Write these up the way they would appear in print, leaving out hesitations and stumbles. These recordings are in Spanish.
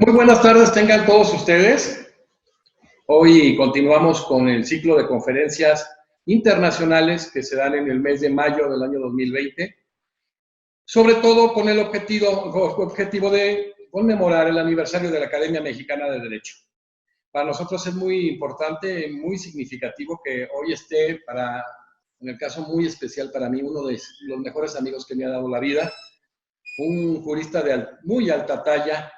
Muy buenas tardes tengan todos ustedes. Hoy continuamos con el ciclo de conferencias internacionales que se dan en el mes de mayo del año 2020, sobre todo con el objetivo de conmemorar el aniversario de la Academia Mexicana de Derecho. Para nosotros es muy importante, muy significativo que hoy esté, en el caso muy especial para mí, uno de los mejores amigos que me ha dado la vida, un jurista de muy alta talla,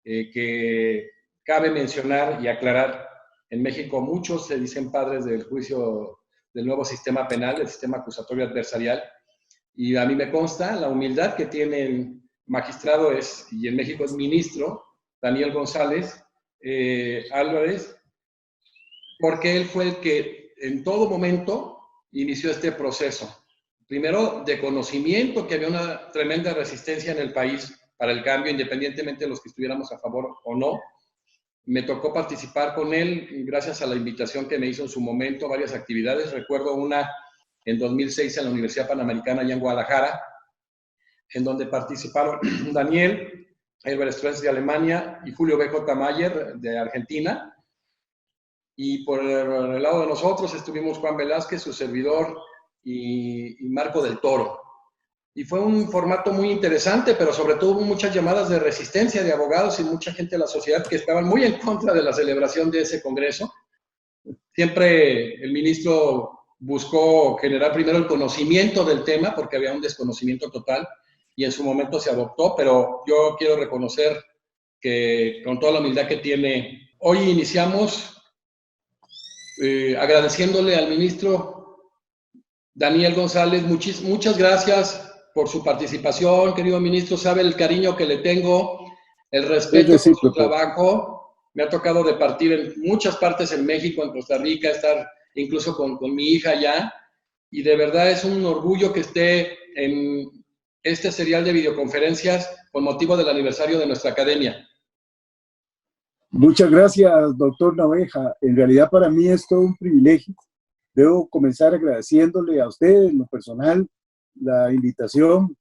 que cabe mencionar y aclarar. En México muchos se dicen padres del juicio del nuevo sistema penal, el sistema acusatorio adversarial, y a mí me consta la humildad que tiene el magistrado y en México es ministro, Daniel González Álvarez, porque él fue el que en todo momento inició este proceso. Primero, de conocimiento que había una tremenda resistencia en el país para el cambio, independientemente de los que estuviéramos a favor o no. Me tocó participar con él, gracias a la invitación que me hizo en su momento, varias actividades. Recuerdo una en 2006 en la Universidad Panamericana, allá en Guadalajara, en donde participaron Daniel, Elber Strauss de Alemania y Julio B.J. Mayer de Argentina. Y por el lado de nosotros estuvimos Juan Velázquez, su servidor, y Marco del Toro. Y fue un formato muy interesante, pero sobre todo hubo muchas llamadas de resistencia de abogados y mucha gente de la sociedad que estaban muy en contra de la celebración de ese congreso. Siempre el ministro buscó generar primero el conocimiento del tema, porque había un desconocimiento total, y en su momento se adoptó, pero yo quiero reconocer que con toda la humildad que tiene, hoy iniciamos agradeciéndole al ministro Daniel González, muchas gracias por su participación, querido ministro, sabe el cariño que le tengo, el respeto por su trabajo. Me ha tocado departir en muchas partes en México, en Costa Rica, estar incluso con mi hija allá, y de verdad es un orgullo que esté en este serial de videoconferencias con motivo del aniversario de nuestra academia. Muchas gracias, doctor Naveja. En realidad para mí es todo un privilegio. Debo comenzar agradeciéndole a usted en lo personal la invitación,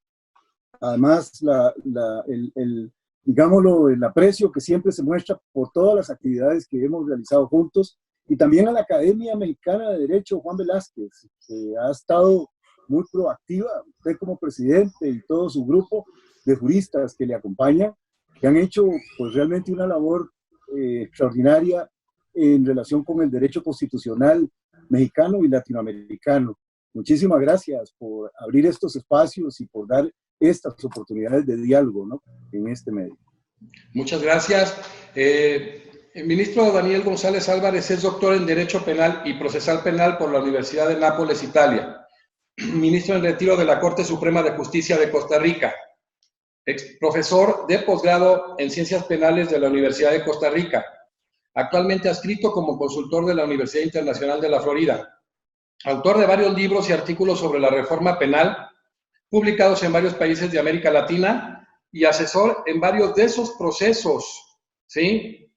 además digámoslo, el aprecio que siempre se muestra por todas las actividades que hemos realizado juntos, y también a la Academia Mexicana de Derecho, Juan Velázquez, que ha estado muy proactiva, usted como presidente y todo su grupo de juristas que le acompañan, que han hecho pues realmente una labor extraordinaria en relación con el derecho constitucional mexicano y latinoamericano. Muchísimas gracias por abrir estos espacios y por dar estas oportunidades de diálogo, ¿no?, en este medio. Muchas gracias. El ministro Daniel González Álvarez es doctor en Derecho Penal y Procesal Penal por la Universidad de Nápoles, Italia. Ministro en retiro de la Corte Suprema de Justicia de Costa Rica. Ex profesor de posgrado en Ciencias Penales de la Universidad de Costa Rica. Actualmente adscrito como consultor de la Universidad Internacional de la Florida. Autor de varios libros y artículos sobre la reforma penal, publicados en varios países de América Latina, y asesor en varios de esos procesos, ¿sí?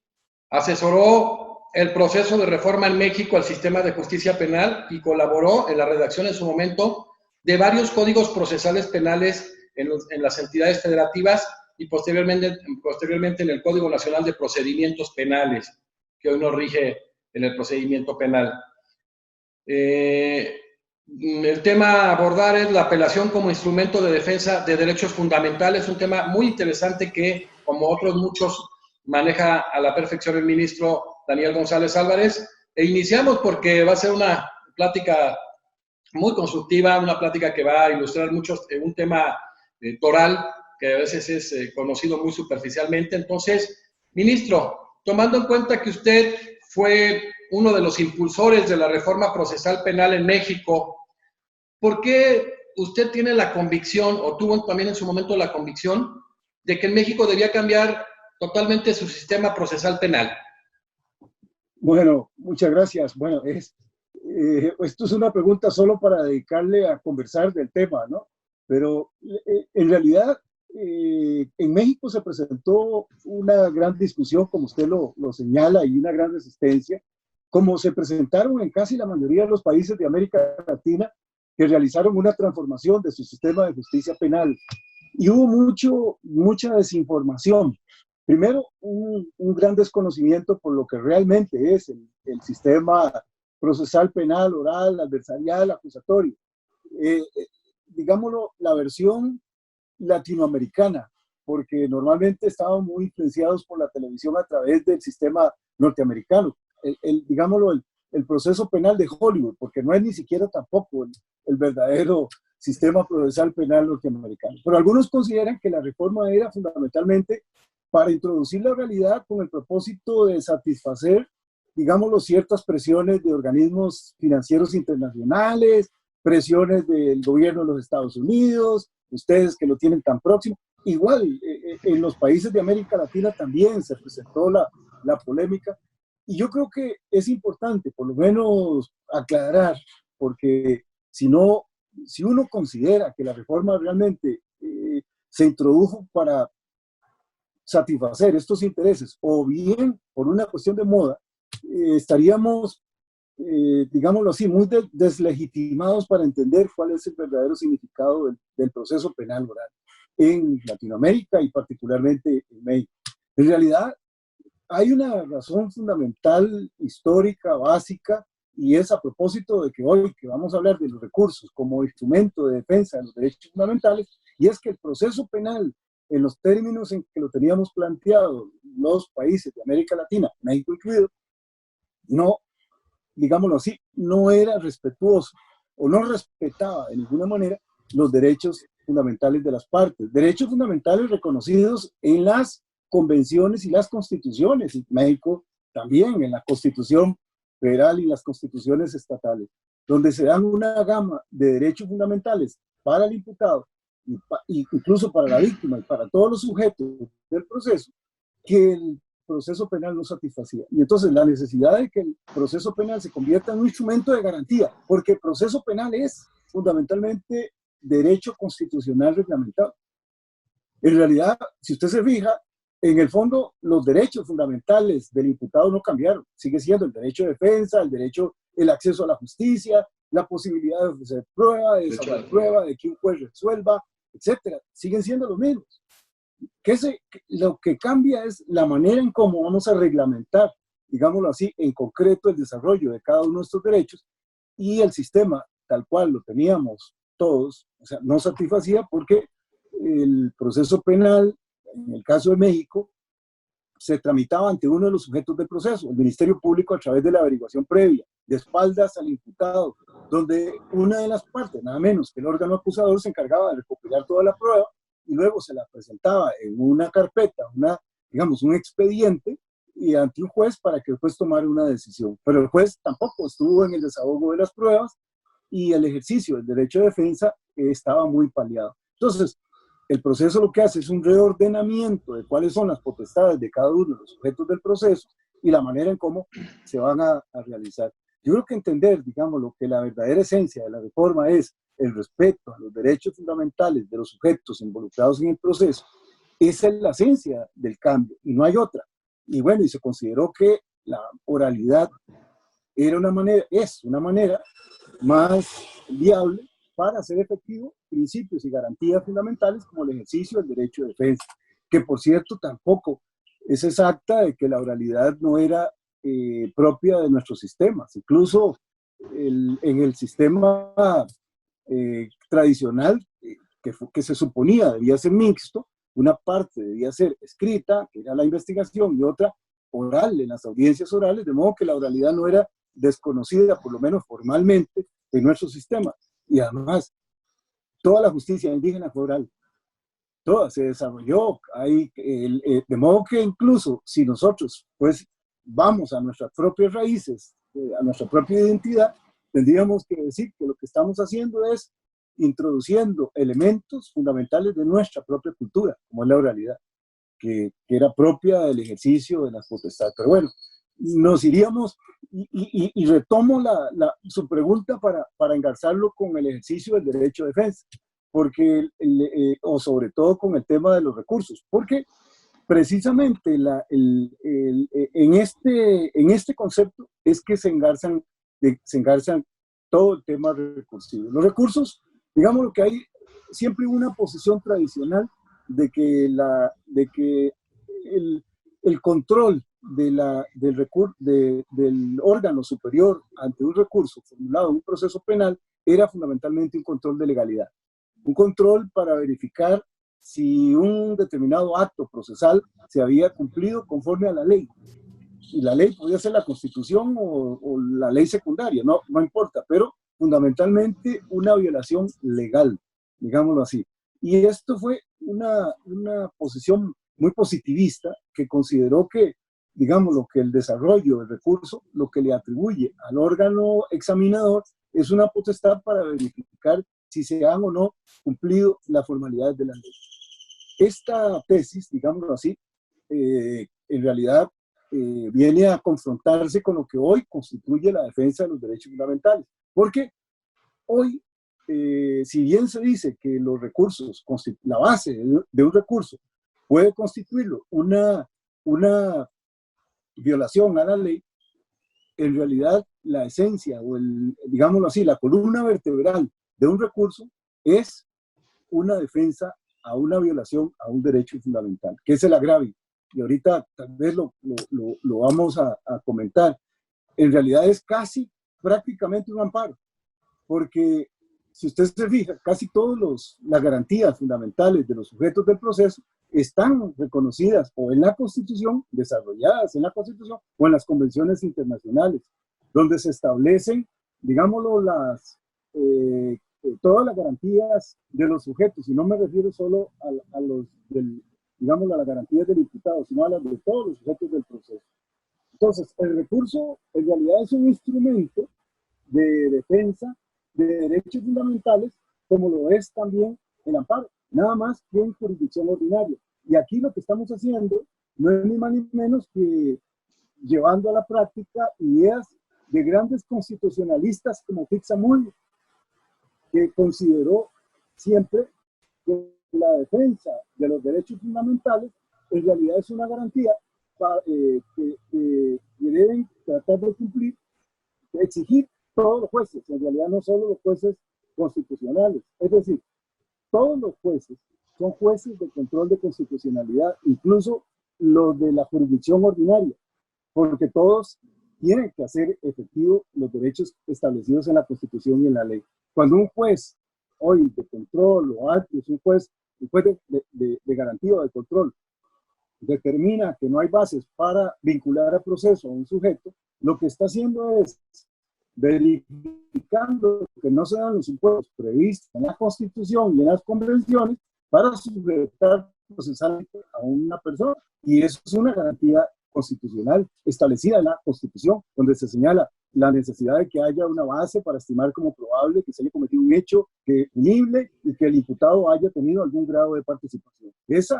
Asesoró el proceso de reforma en México al sistema de justicia penal y colaboró en la redacción en su momento de varios códigos procesales penales en las entidades federativas y posteriormente en el Código Nacional de Procedimientos Penales, que hoy nos rige en el procedimiento penal. El tema a abordar es la apelación como instrumento de defensa de derechos fundamentales, un tema muy interesante que, como otros muchos, maneja a la perfección el ministro Daniel González Álvarez. E iniciamos porque va a ser una plática muy constructiva, una plática que va a ilustrar un tema toral que a veces es conocido muy superficialmente. Entonces, ministro, tomando en cuenta que usted fue uno de los impulsores de la reforma procesal penal en México, ¿por qué usted tiene la convicción, o tuvo también en su momento la convicción, de que en México debía cambiar totalmente su sistema procesal penal? Bueno, muchas gracias. Bueno, esto es una pregunta solo para dedicarle a conversar del tema, ¿no? Pero en realidad en México se presentó una gran discusión, como usted lo señala, y una gran resistencia, como se presentaron en casi la mayoría de los países de América Latina que realizaron una transformación de su sistema de justicia penal. Y hubo mucha desinformación. primero, un gran desconocimiento por lo que realmente es el sistema procesal penal, oral, adversarial, acusatorio. Digámoslo, la versión latinoamericana, porque normalmente estaban muy influenciados por la televisión a través del sistema norteamericano. Digámoslo, el proceso penal de Hollywood, porque no es ni siquiera tampoco el verdadero sistema procesal penal norteamericano. Pero algunos consideran que la reforma era fundamentalmente para introducir la realidad con el propósito de satisfacer, digámoslo, ciertas presiones de organismos financieros internacionales, presiones del gobierno de los Estados Unidos, ustedes que lo tienen tan próximo. Igual, en los países de América Latina también se presentó la polémica. Y yo creo que es importante, por lo menos, aclarar, porque si uno considera que la reforma realmente se introdujo para satisfacer estos intereses, o bien por una cuestión de moda, estaríamos, digámoslo así, muy deslegitimados para entender cuál es el verdadero significado del proceso penal oral en Latinoamérica y particularmente en México. En realidad, hay una razón fundamental, histórica, básica, y es a propósito de que hoy que vamos a hablar de los recursos como instrumento de defensa de los derechos fundamentales, y es que el proceso penal, en los términos en que lo teníamos planteado los países de América Latina, México incluido, no, digámoslo así, no era respetuoso o no respetaba de ninguna manera los derechos fundamentales de las partes, derechos fundamentales reconocidos en las convenciones y las constituciones, y México también en la Constitución federal y las constituciones estatales, donde se dan una gama de derechos fundamentales para el imputado y incluso para la víctima y para todos los sujetos del proceso, que el proceso penal no satisfacía. Y entonces la necesidad de que el proceso penal se convierta en un instrumento de garantía, porque el proceso penal es fundamentalmente derecho constitucional reglamentado. En realidad, si usted se fija, en el fondo los derechos fundamentales del imputado no cambiaron. Sigue siendo el derecho de defensa, el acceso a la justicia, la posibilidad de ofrecer prueba, de desahogar prueba, de que un juez resuelva, etcétera. Siguen siendo los mismos. Lo que cambia es la manera en cómo vamos a reglamentar, digámoslo así, en concreto el desarrollo de cada uno de estos derechos, y el sistema tal cual lo teníamos todos, o sea, no satisfacía porque el proceso penal, en el caso de México, se tramitaba ante uno de los sujetos del proceso, el Ministerio Público, a través de la averiguación previa, de espaldas al imputado, donde una de las partes, nada menos que el órgano acusador, se encargaba de recopilar toda la prueba y luego se la presentaba en una carpeta, digamos, un expediente, y ante un juez para que el juez tomara una decisión. Pero el juez tampoco estuvo en el desahogo de las pruebas y el ejercicio del derecho de defensa estaba muy paliado. Entonces, el proceso lo que hace es un reordenamiento de cuáles son las potestades de cada uno de los sujetos del proceso y la manera en cómo se van a realizar. Yo creo que entender, digamos, lo que la verdadera esencia de la reforma es el respeto a los derechos fundamentales de los sujetos involucrados en el proceso, esa es la esencia del cambio y no hay otra. Y bueno, y se consideró que la oralidad es una manera más viable para hacer efectivo principios y garantías fundamentales como el ejercicio del derecho de defensa, que por cierto tampoco es exacta de que la oralidad no era propia de nuestros sistemas. Incluso en el sistema tradicional, que se suponía debía ser mixto, una parte debía ser escrita, que era la investigación, y otra oral, en las audiencias orales, de modo que la oralidad no era desconocida, por lo menos formalmente, en nuestro sistema. Y además, toda la justicia indígena fue oral. Toda se desarrolló. De modo que incluso si nosotros pues vamos a nuestras propias raíces, a nuestra propia identidad, tendríamos que decir que lo que estamos haciendo es introduciendo elementos fundamentales de nuestra propia cultura, como es la oralidad, que era propia del ejercicio de las potestades. Pero bueno, nos iríamos, y retomo su pregunta para engarzarlo con el ejercicio del derecho de defensa, porque, o sobre todo con el tema de los recursos, porque precisamente en este concepto es que se engarzan todo el tema recursivo. Los recursos, digamos lo que hay, siempre hubo una posición tradicional de que el control del órgano superior ante un recurso formulado en un proceso penal era fundamentalmente un control de legalidad. Un control para verificar si un determinado acto procesal se había cumplido conforme a la ley. Y la ley podía ser la Constitución o la ley secundaria, no importa, pero fundamentalmente una violación legal, digámoslo así. Y esto fue una posición muy positivista que consideró que, digámoslo, que el desarrollo del recurso, lo que le atribuye al órgano examinador es una potestad para verificar si se han o no cumplido las formalidades de la ley. Esta tesis, digámoslo así, en realidad viene a confrontarse con lo que hoy constituye la defensa de los derechos fundamentales. Porque hoy, si bien se dice que los recursos, la base de un recurso puede constituirlo una violación a la ley, en realidad la esencia o digámoslo así, la columna vertebral de un recurso es una defensa a una violación a un derecho fundamental, que es el agravio. Y ahorita tal vez lo vamos a comentar. En realidad es casi prácticamente un amparo, porque si usted se fija, casi todas las garantías fundamentales de los sujetos del proceso están reconocidas o en la Constitución, desarrolladas en la Constitución o en las convenciones internacionales, donde se establecen, digámoslo, todas las garantías de los sujetos, y no me refiero solo a las garantías del imputado, sino a las de todos los sujetos del proceso. Entonces, el recurso en realidad es un instrumento de defensa de derechos fundamentales, como lo es también el amparo, nada más que en jurisdicción ordinaria. Y aquí lo que estamos haciendo no es ni más ni menos que llevando a la práctica ideas de grandes constitucionalistas como Fixamundi, que consideró siempre que la defensa de los derechos fundamentales en realidad es una garantía que deben tratar de cumplir, de exigir todos los jueces, en realidad no solo los jueces constitucionales, es decir, todos los jueces son jueces de control de constitucionalidad, incluso los de la jurisdicción ordinaria, porque todos tienen que hacer efectivos los derechos establecidos en la Constitución y en la ley. Cuando un juez hoy de control o alto es un juez de garantía o de control, determina que no hay bases para vincular a proceso a un sujeto, lo que está haciendo es verificando que no se dan los impuestos previstos en la Constitución y en las convenciones para sujetar procesalmente a una persona. Y eso es una garantía constitucional establecida en la Constitución, donde se señala la necesidad de que haya una base para estimar como probable que se haya cometido un hecho punible y que el imputado haya tenido algún grado de participación. Ese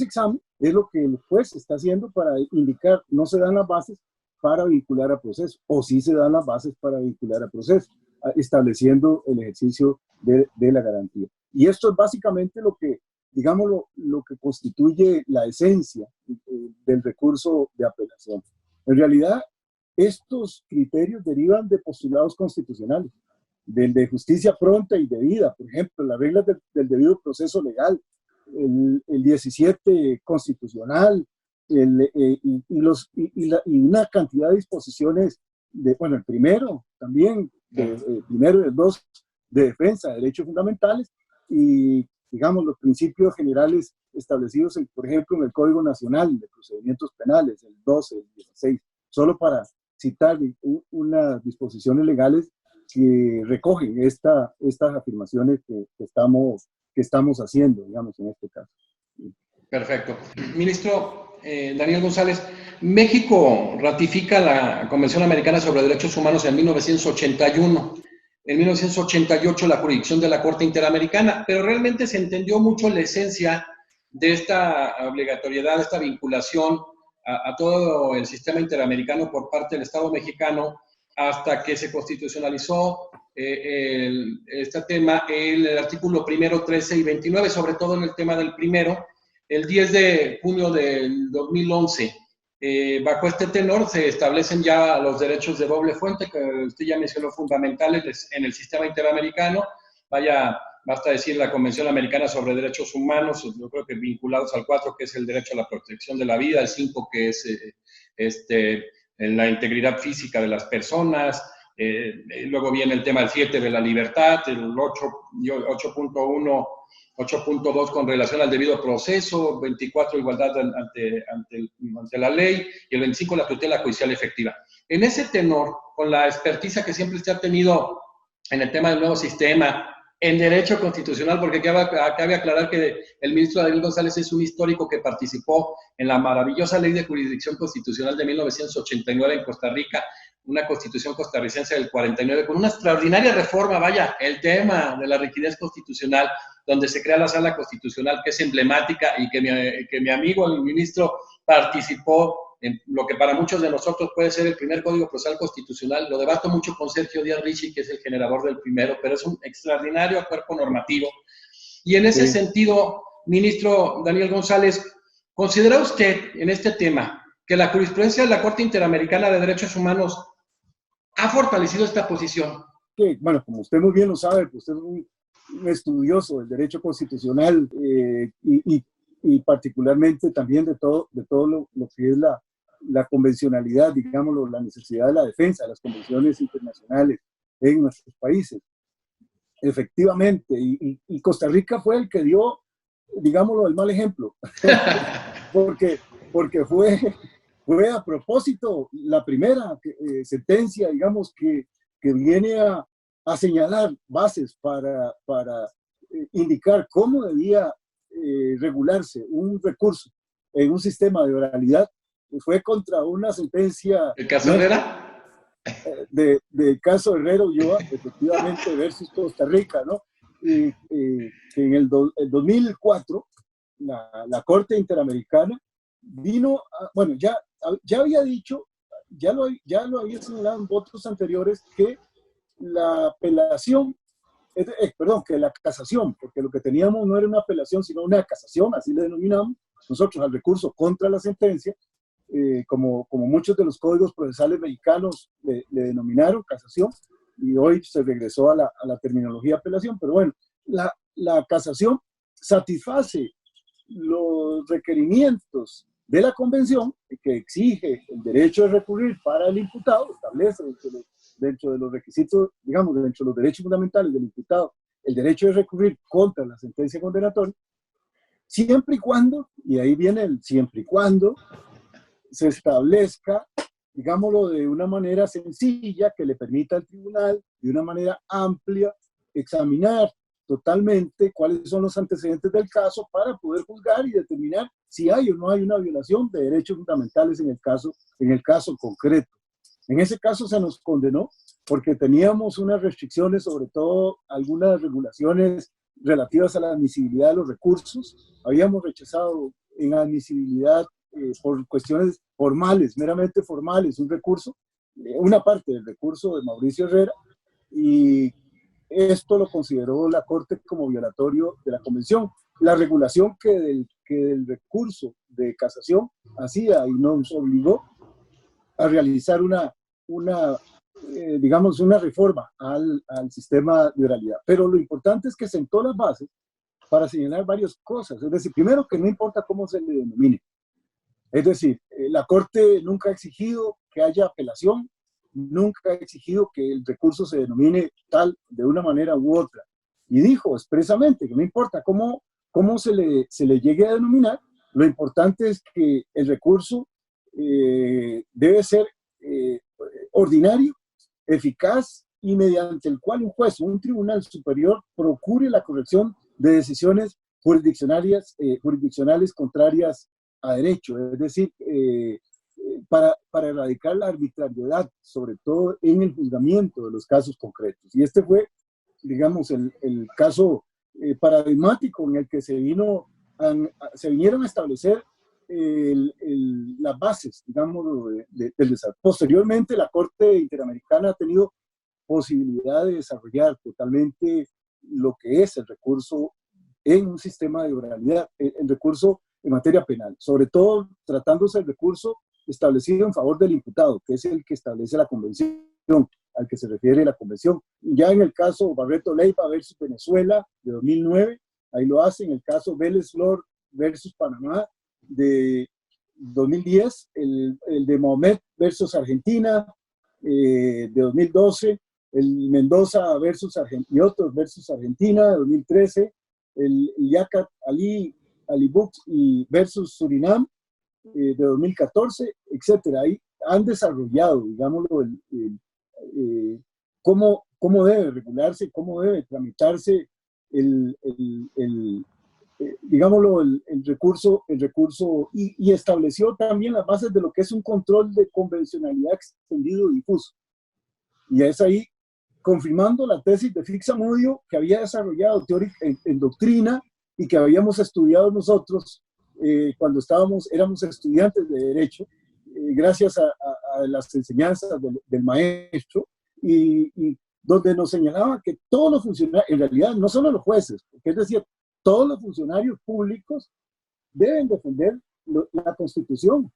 examen es lo que el juez está haciendo para indicar, no se dan las bases para vincular a proceso, o sí se dan las bases para vincular a proceso, estableciendo el ejercicio de la garantía. Y esto es básicamente lo que, digamos, lo que constituye la esencia del recurso de apelación. En realidad, estos criterios derivan de postulados constitucionales, del de justicia pronta y debida, por ejemplo, las reglas del debido proceso legal, el 17 constitucional, y una cantidad de disposiciones, el primero también, primero y el 2 de defensa de derechos fundamentales, y digamos los principios generales establecidos, por ejemplo, en el Código Nacional de Procedimientos Penales, el 12, el 16, solo para citar unas disposiciones legales que recogen estas afirmaciones que estamos haciendo, digamos, en este caso. Perfecto. Ministro Daniel González, México ratifica la Convención Americana sobre Derechos Humanos en 1981. En 1988 la jurisdicción de la Corte Interamericana, pero realmente se entendió mucho la esencia de esta obligatoriedad, de esta vinculación a todo el sistema interamericano por parte del Estado mexicano hasta que se constitucionalizó este tema, el artículo primero, 13 y 29, sobre todo en el tema del primero, el 10 de junio del 2011. Bajo este tenor se establecen ya los derechos de doble fuente, que usted ya mencionó, fundamentales en el sistema interamericano. Vaya, basta decir la Convención Americana sobre Derechos Humanos, yo creo que vinculados al 4, que es el derecho a la protección de la vida, el 5, que es la integridad física de las personas, luego viene el tema del 7 de la libertad, el 8.1, 8.2 con relación al debido proceso, 24 igualdad ante la ley y el 25 la tutela judicial efectiva. En ese tenor, con la experticia que siempre se ha tenido en el tema del nuevo sistema, en derecho constitucional, porque cabe aclarar que el ministro Daniel González es un histórico que participó en la maravillosa ley de jurisdicción constitucional de 1989 en Costa Rica, una constitución costarricense del 49, con una extraordinaria reforma, vaya, el tema de la rigidez constitucional, donde se crea la sala constitucional, que es emblemática y que mi amigo, el ministro, participó en lo que para muchos de nosotros puede ser el primer Código Procesal Constitucional. Lo debato mucho con Sergio Díaz Ricci, que es el generador del primero, pero es un extraordinario cuerpo normativo. Y en ese sentido, ministro Daniel González, ¿considera usted en este tema que la jurisprudencia de la Corte Interamericana de Derechos Humanos ha fortalecido esta posición? Que, bueno, como usted muy bien lo sabe, pues usted es un estudioso del derecho constitucional y particularmente también de todo lo que es la convencionalidad, digámoslo, la necesidad de la defensa de las convenciones internacionales en nuestros países. Efectivamente, y Costa Rica fue el que dio, digámoslo, el mal ejemplo, porque fue a propósito la primera sentencia, digamos, que viene a señalar bases para indicar cómo debía regularse un recurso en un sistema de oralidad. Fue contra una sentencia... ¿El caso Herrera? De caso Herrera Ulloa, efectivamente, versus Costa Rica, ¿no? Y en el 2004, la Corte Interamericana vino, bueno, ya había dicho, ya lo había señalado en votos anteriores, que la apelación, que la casación, porque lo que teníamos no era una apelación, sino una casación, así le denominamos nosotros al recurso contra la sentencia, como muchos de los códigos procesales mexicanos le denominaron casación, y hoy se regresó a la terminología apelación, pero bueno, la casación satisface los requerimientos de la convención, que exige el derecho de recurrir para el imputado, establece dentro de los requisitos, digamos, dentro de los derechos fundamentales del imputado, el derecho de recurrir contra la sentencia condenatoria, siempre y cuando, y ahí viene el siempre y cuando, se establezca, digámoslo, de una manera sencilla que le permita al tribunal, de una manera amplia, examinar totalmente cuáles son los antecedentes del caso para poder juzgar y determinar si hay o no hay una violación de derechos fundamentales en el caso concreto. En ese caso se nos condenó porque teníamos unas restricciones, sobre todo algunas regulaciones relativas a la admisibilidad de los recursos. Habíamos rechazado en admisibilidad por cuestiones formales, meramente formales, un recurso, una parte del recurso de Mauricio Herrera, y esto lo consideró la Corte como violatorio de la Convención. La regulación que del recurso de casación hacía y nos obligó a realizar digamos, una reforma al sistema de oralidad. Pero lo importante es que sentó las bases para señalar varias cosas. Es decir, primero, que no importa cómo se le denomine. Es decir, la Corte nunca ha exigido que haya apelación, nunca ha exigido que el recurso se denomine tal de una manera u otra. Y dijo expresamente que no importa cómo se le llegue a denominar, lo importante es que el recurso debe ser ordinario, eficaz y mediante el cual un juez o un tribunal superior procure la corrección de decisiones jurisdiccionales contrarias a derecho, es decir, para erradicar la arbitrariedad, sobre todo en el juzgamiento de los casos concretos. Y este fue, digamos, el caso paradigmático en el que se vinieron a establecer las bases, digamos, del desarrollo. Posteriormente, la Corte Interamericana ha tenido posibilidad de desarrollar totalmente lo que es el recurso en un sistema de oralidad, el recurso en materia penal, sobre todo tratándose del recurso establecido en favor del imputado, que es el que establece la Convención, al que se refiere la convención. Ya en el caso Barreto Leyva versus Venezuela de 2009, ahí lo hace. En el caso Vélez Flor versus Panamá de 2010, el de Mohamed versus Argentina de 2012, el Mendoza versus y otros versus Argentina de 2013, el Yakat Ali Bux y versus Surinam de 2014, etcétera. Ahí han desarrollado, digámoslo, cómo debe regularse, cómo debe tramitarse digámoslo, el recurso y estableció también las bases de lo que es un control de convencionalidad extendido y difuso. Y es ahí confirmando la tesis de Fixamudio que había desarrollado en doctrina y que habíamos estudiado nosotros cuando éramos estudiantes de Derecho, gracias a las enseñanzas del maestro, y donde nos señalaba que todos los funcionarios, en realidad no solo los jueces, porque es decir, todos los funcionarios públicos deben defender la Constitución.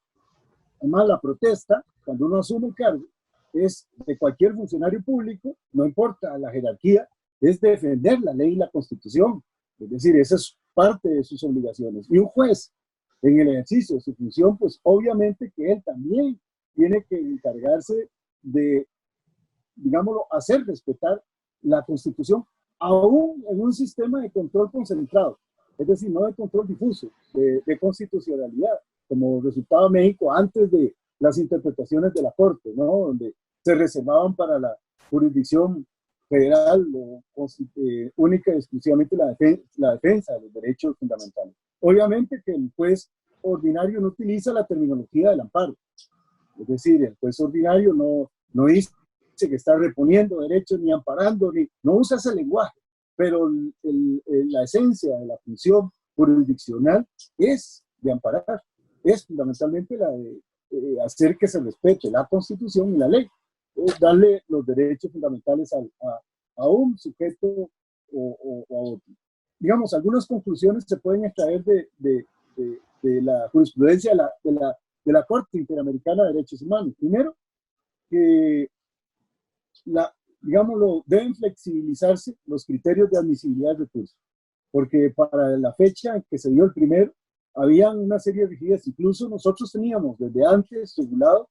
Además, la protesta, cuando uno asume el cargo, es de cualquier funcionario público, no importa la jerarquía, es defender la ley y la Constitución. Es decir, esa es parte de sus obligaciones. Y un juez, en el ejercicio de su función, pues obviamente que él también tiene que encargarse de, digámoslo, hacer respetar la Constitución, aún en un sistema de control concentrado, es decir, no de control difuso, de constitucionalidad, como resultaba México antes de las interpretaciones de la Corte, ¿no? Donde se reservaban para la jurisdicción federal o única y exclusivamente la defensa de los derechos fundamentales. Obviamente que el juez ordinario no utiliza la terminología del amparo, es decir, el juez ordinario no dice que está reponiendo derechos ni amparando, no usa ese lenguaje, pero la esencia de la función jurisdiccional es de amparar, es fundamentalmente la de hacer que se respete la Constitución y la ley, darle los derechos fundamentales a un sujeto o a otro. Digamos, algunas conclusiones se pueden extraer de la jurisprudencia de la Corte Interamericana de Derechos Humanos. Primero, que digámoslo, deben flexibilizarse los criterios de admisibilidad de recursos, porque para la fecha en que se dio el primero, había una serie de rigidez. Incluso nosotros teníamos desde antes regulado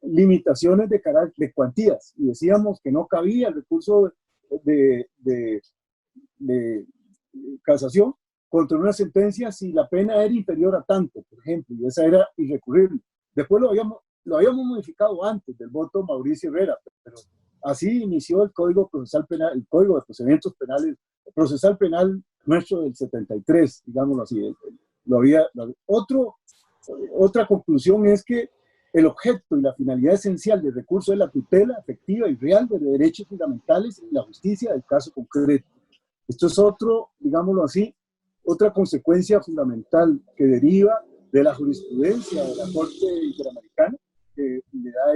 limitaciones de cuantías y decíamos que no cabía el recurso de casación contra una sentencia si la pena era inferior a tanto, por ejemplo, y esa era irrecurrible. Después lo habíamos modificado antes del voto Mauricio Herrera, pero así inició el Código Procesal Penal, el Código de Procedimientos Penales, Procesal Penal nuestro del 73, digámoslo así. Otra conclusión es que el objeto y la finalidad esencial del recurso es la tutela efectiva y real de derechos fundamentales y la justicia del caso concreto. Esto es digámoslo así, otra consecuencia fundamental que deriva de la jurisprudencia de la Corte Interamericana, que le da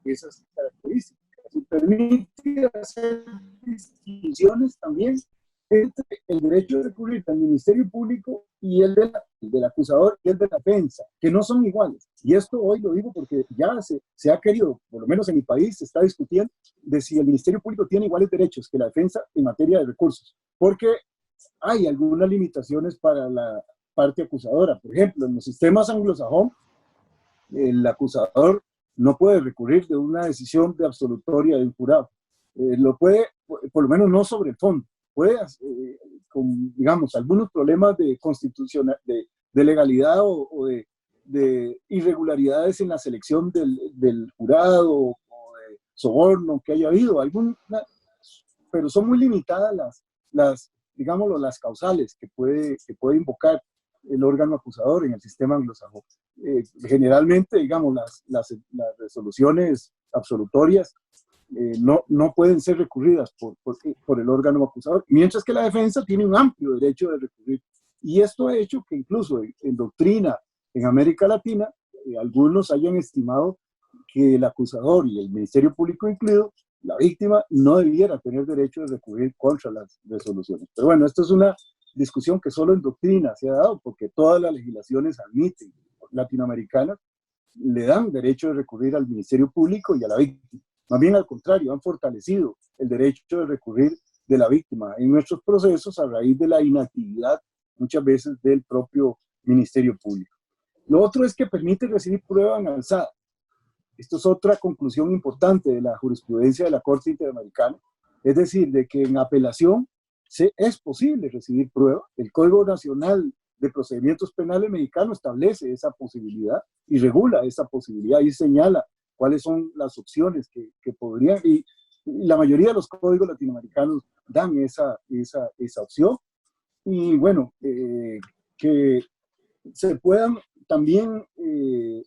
esas características y permite hacer distinciones también entre el derecho de recurrir al Ministerio Público y el del acusador y el de la defensa, que no son iguales. Y esto hoy lo digo porque ya se ha querido, por lo menos en mi país, se está discutiendo de si el Ministerio Público tiene iguales derechos que la defensa en materia de recursos, porque hay algunas limitaciones para la parte acusadora. Por ejemplo, en los sistemas anglosajón, el acusador no puede recurrir de una decisión de absolutoria de un jurado. Lo puede, por lo menos no sobre el fondo. Puede, con, digamos, algunos problemas de constitucional, de legalidad o de irregularidades en la selección del jurado o de soborno que haya habido, pero son muy limitadas digámoslo, las causales que puede invocar el órgano acusador en el sistema anglosajón. Generalmente, digamos, las resoluciones absolutorias no pueden ser recurridas por el órgano acusador, mientras que la defensa tiene un amplio derecho de recurrir. Y esto ha hecho que incluso en doctrina en América Latina, algunos hayan estimado que el acusador y el Ministerio Público incluido, la víctima, no debiera tener derecho de recurrir contra las resoluciones. Pero bueno, esto es una discusión que solo en doctrina se ha dado, porque todas las legislaciones latinoamericanas le dan derecho de recurrir al Ministerio Público y a la víctima. Más bien al contrario, han fortalecido el derecho de recurrir de la víctima en nuestros procesos a raíz de la inactividad muchas veces del propio Ministerio Público. Lo otro es que permite recibir prueba en alzada. Esto es otra conclusión importante de la jurisprudencia de la Corte Interamericana, es decir, de que en apelación es posible recibir prueba. El Código Nacional de Procedimientos Penales mexicano establece esa posibilidad y regula esa posibilidad y señala cuáles son las opciones que podrían, y la mayoría de los códigos latinoamericanos dan esa opción. Y bueno, que se puedan también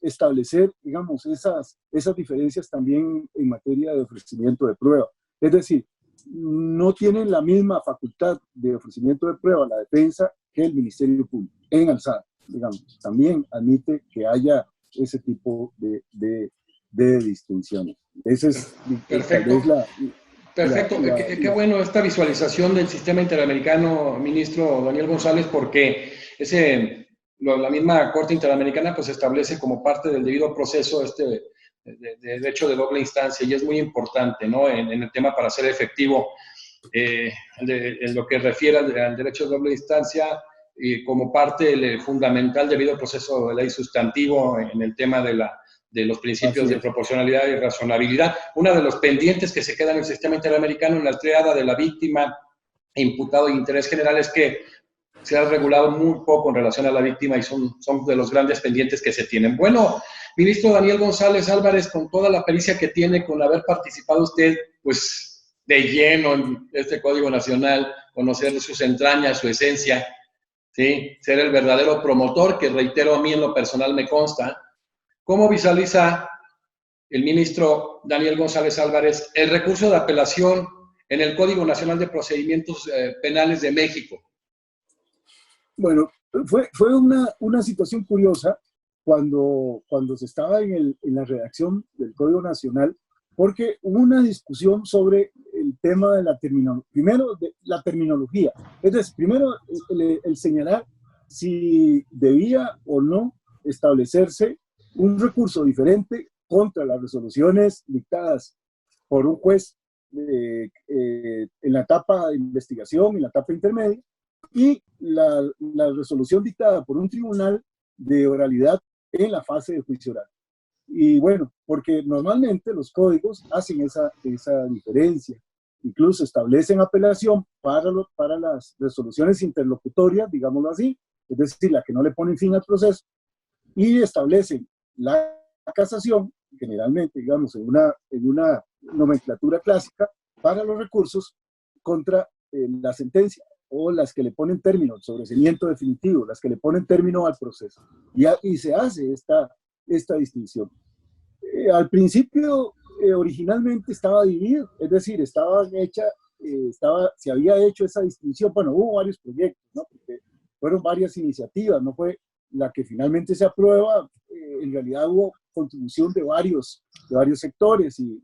establecer, digamos, esas diferencias también en materia de ofrecimiento de prueba. Es decir, no tienen la misma facultad de ofrecimiento de prueba la defensa que el Ministerio Público en alzada, digamos. También admite que haya ese tipo de distinciones. Esa es Perfecto. Perfecto, qué bueno esta visualización del sistema interamericano, ministro Daniel González, porque la misma Corte Interamericana pues establece como parte del debido proceso de derecho de doble instancia, y es muy importante, ¿no?, en el tema para ser efectivo en lo que refiere al derecho de doble instancia, y como parte fundamental debido proceso de ley sustantivo en el tema de los principios de proporcionalidad y razonabilidad. Uno de los pendientes que se queda en el sistema interamericano en la triada de la víctima, imputado y interés general es que se ha regulado muy poco en relación a la víctima, y son de los grandes pendientes que se tienen. Bueno, ministro Daniel González Álvarez, con toda la pericia que tiene, con haber participado usted pues de lleno en este Código Nacional, conocer sus entrañas, su esencia, ¿sí?, ser el verdadero promotor, que reitero, a mí en lo personal me consta. ¿Cómo visualiza el ministro Daniel González Álvarez el recurso de apelación en el Código Nacional de Procedimientos Penales de México? Bueno, fue una situación curiosa cuando se estaba en la redacción del Código Nacional, porque hubo una discusión sobre el tema de la terminología. Primero, de la terminología. Es decir, primero el señalar si debía o no establecerse un recurso diferente contra las resoluciones dictadas por un juez en la etapa de investigación, en la etapa intermedia, y la resolución dictada por un tribunal de oralidad en la fase de juicio oral. Y bueno, porque normalmente los códigos hacen esa diferencia. Incluso establecen apelación para las resoluciones interlocutorias, digámoslo así, es decir, la que no le ponen fin al proceso, y establecen la casación, generalmente, digamos, en una nomenclatura clásica, para los recursos contra la sentencia, o las que le ponen término, el sobreseimiento definitivo, las que le ponen término al proceso. Y se hace esta distinción. Al principio, originalmente estaba dividido, es decir, se había hecho esa distinción. Bueno, hubo varios proyectos, ¿no?, porque fueron varias iniciativas, no fue la que finalmente se aprueba. En realidad hubo contribución de varios sectores, y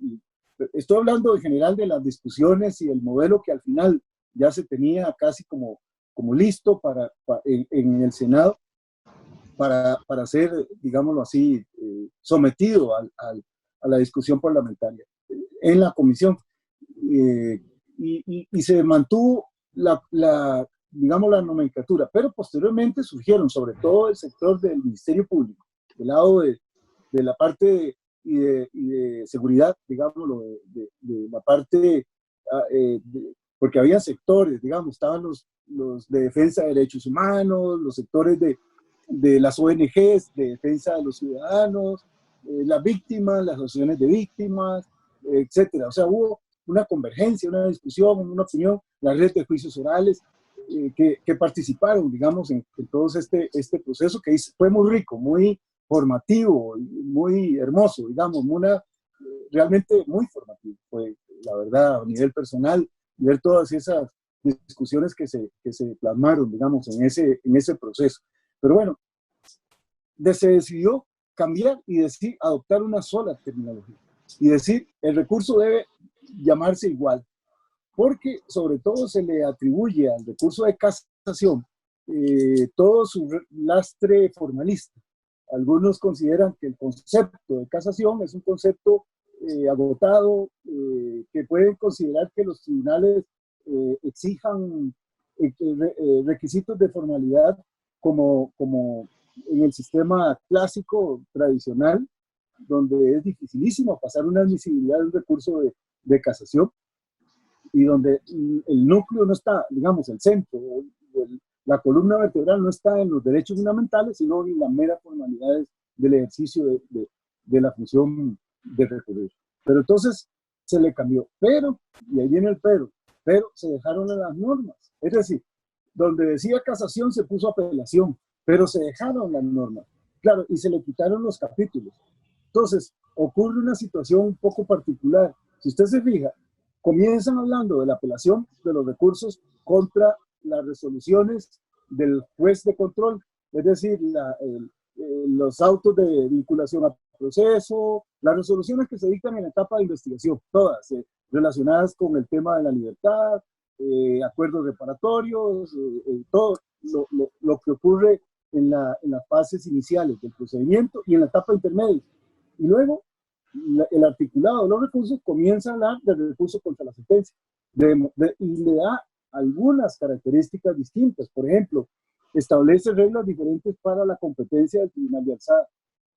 estoy hablando en general de las discusiones y el modelo que al final ya se tenía casi como listo en el Senado para ser, digámoslo así, sometido a la discusión parlamentaria en la comisión. Y se mantuvo digamos, la nomenclatura, pero posteriormente surgieron, sobre todo el sector del Ministerio Público, del lado de la parte de seguridad, digámoslo, de la parte, porque había sectores, digamos, estaban los de defensa de derechos humanos, los sectores de las ONGs de defensa de los ciudadanos, las víctimas, las asociaciones de víctimas, etcétera. O sea, hubo una convergencia, una discusión, una opinión, la red de juicios orales, que participaron, digamos, en todo este proceso, que fue muy rico, muy formativo, muy hermoso, digamos, realmente muy formativo. Fue, la verdad, a nivel personal, ver todas esas discusiones que se plasmaron, digamos, en ese proceso. Pero bueno, se decidió cambiar y adoptar una sola terminología y decir, el recurso debe llamarse igual, porque sobre todo se le atribuye al recurso de casación todo su lastre formalista. Algunos consideran que el concepto de casación es un concepto agotado, que pueden considerar que los tribunales exijan requisitos de formalidad como en el sistema clásico, tradicional, donde es dificilísimo pasar una admisibilidad de un recurso de casación y donde el núcleo no está, digamos, el centro, la columna vertebral no está en los derechos fundamentales, sino en las meras formalidades del ejercicio de la función de recurrir. Pero entonces se le cambió. Pero, y ahí viene el pero se dejaron las normas. Es decir, donde decía casación se puso apelación, pero se dejaron las normas. Claro, y se le quitaron los capítulos. Entonces, ocurre una situación un poco particular. Si usted se fija, comienzan hablando de la apelación de los recursos contra las resoluciones del juez de control, es decir, los autos de vinculación a proceso, las resoluciones que se dictan en la etapa de investigación, todas relacionadas con el tema de la libertad, acuerdos reparatorios, todo lo que ocurre en las fases iniciales del procedimiento y en la etapa intermedia. Y luego, el articulado de los recursos comienza a hablar del recurso contra la sentencia y le da algunas características distintas. Por ejemplo, establece reglas diferentes para la competencia del tribunal de alzada,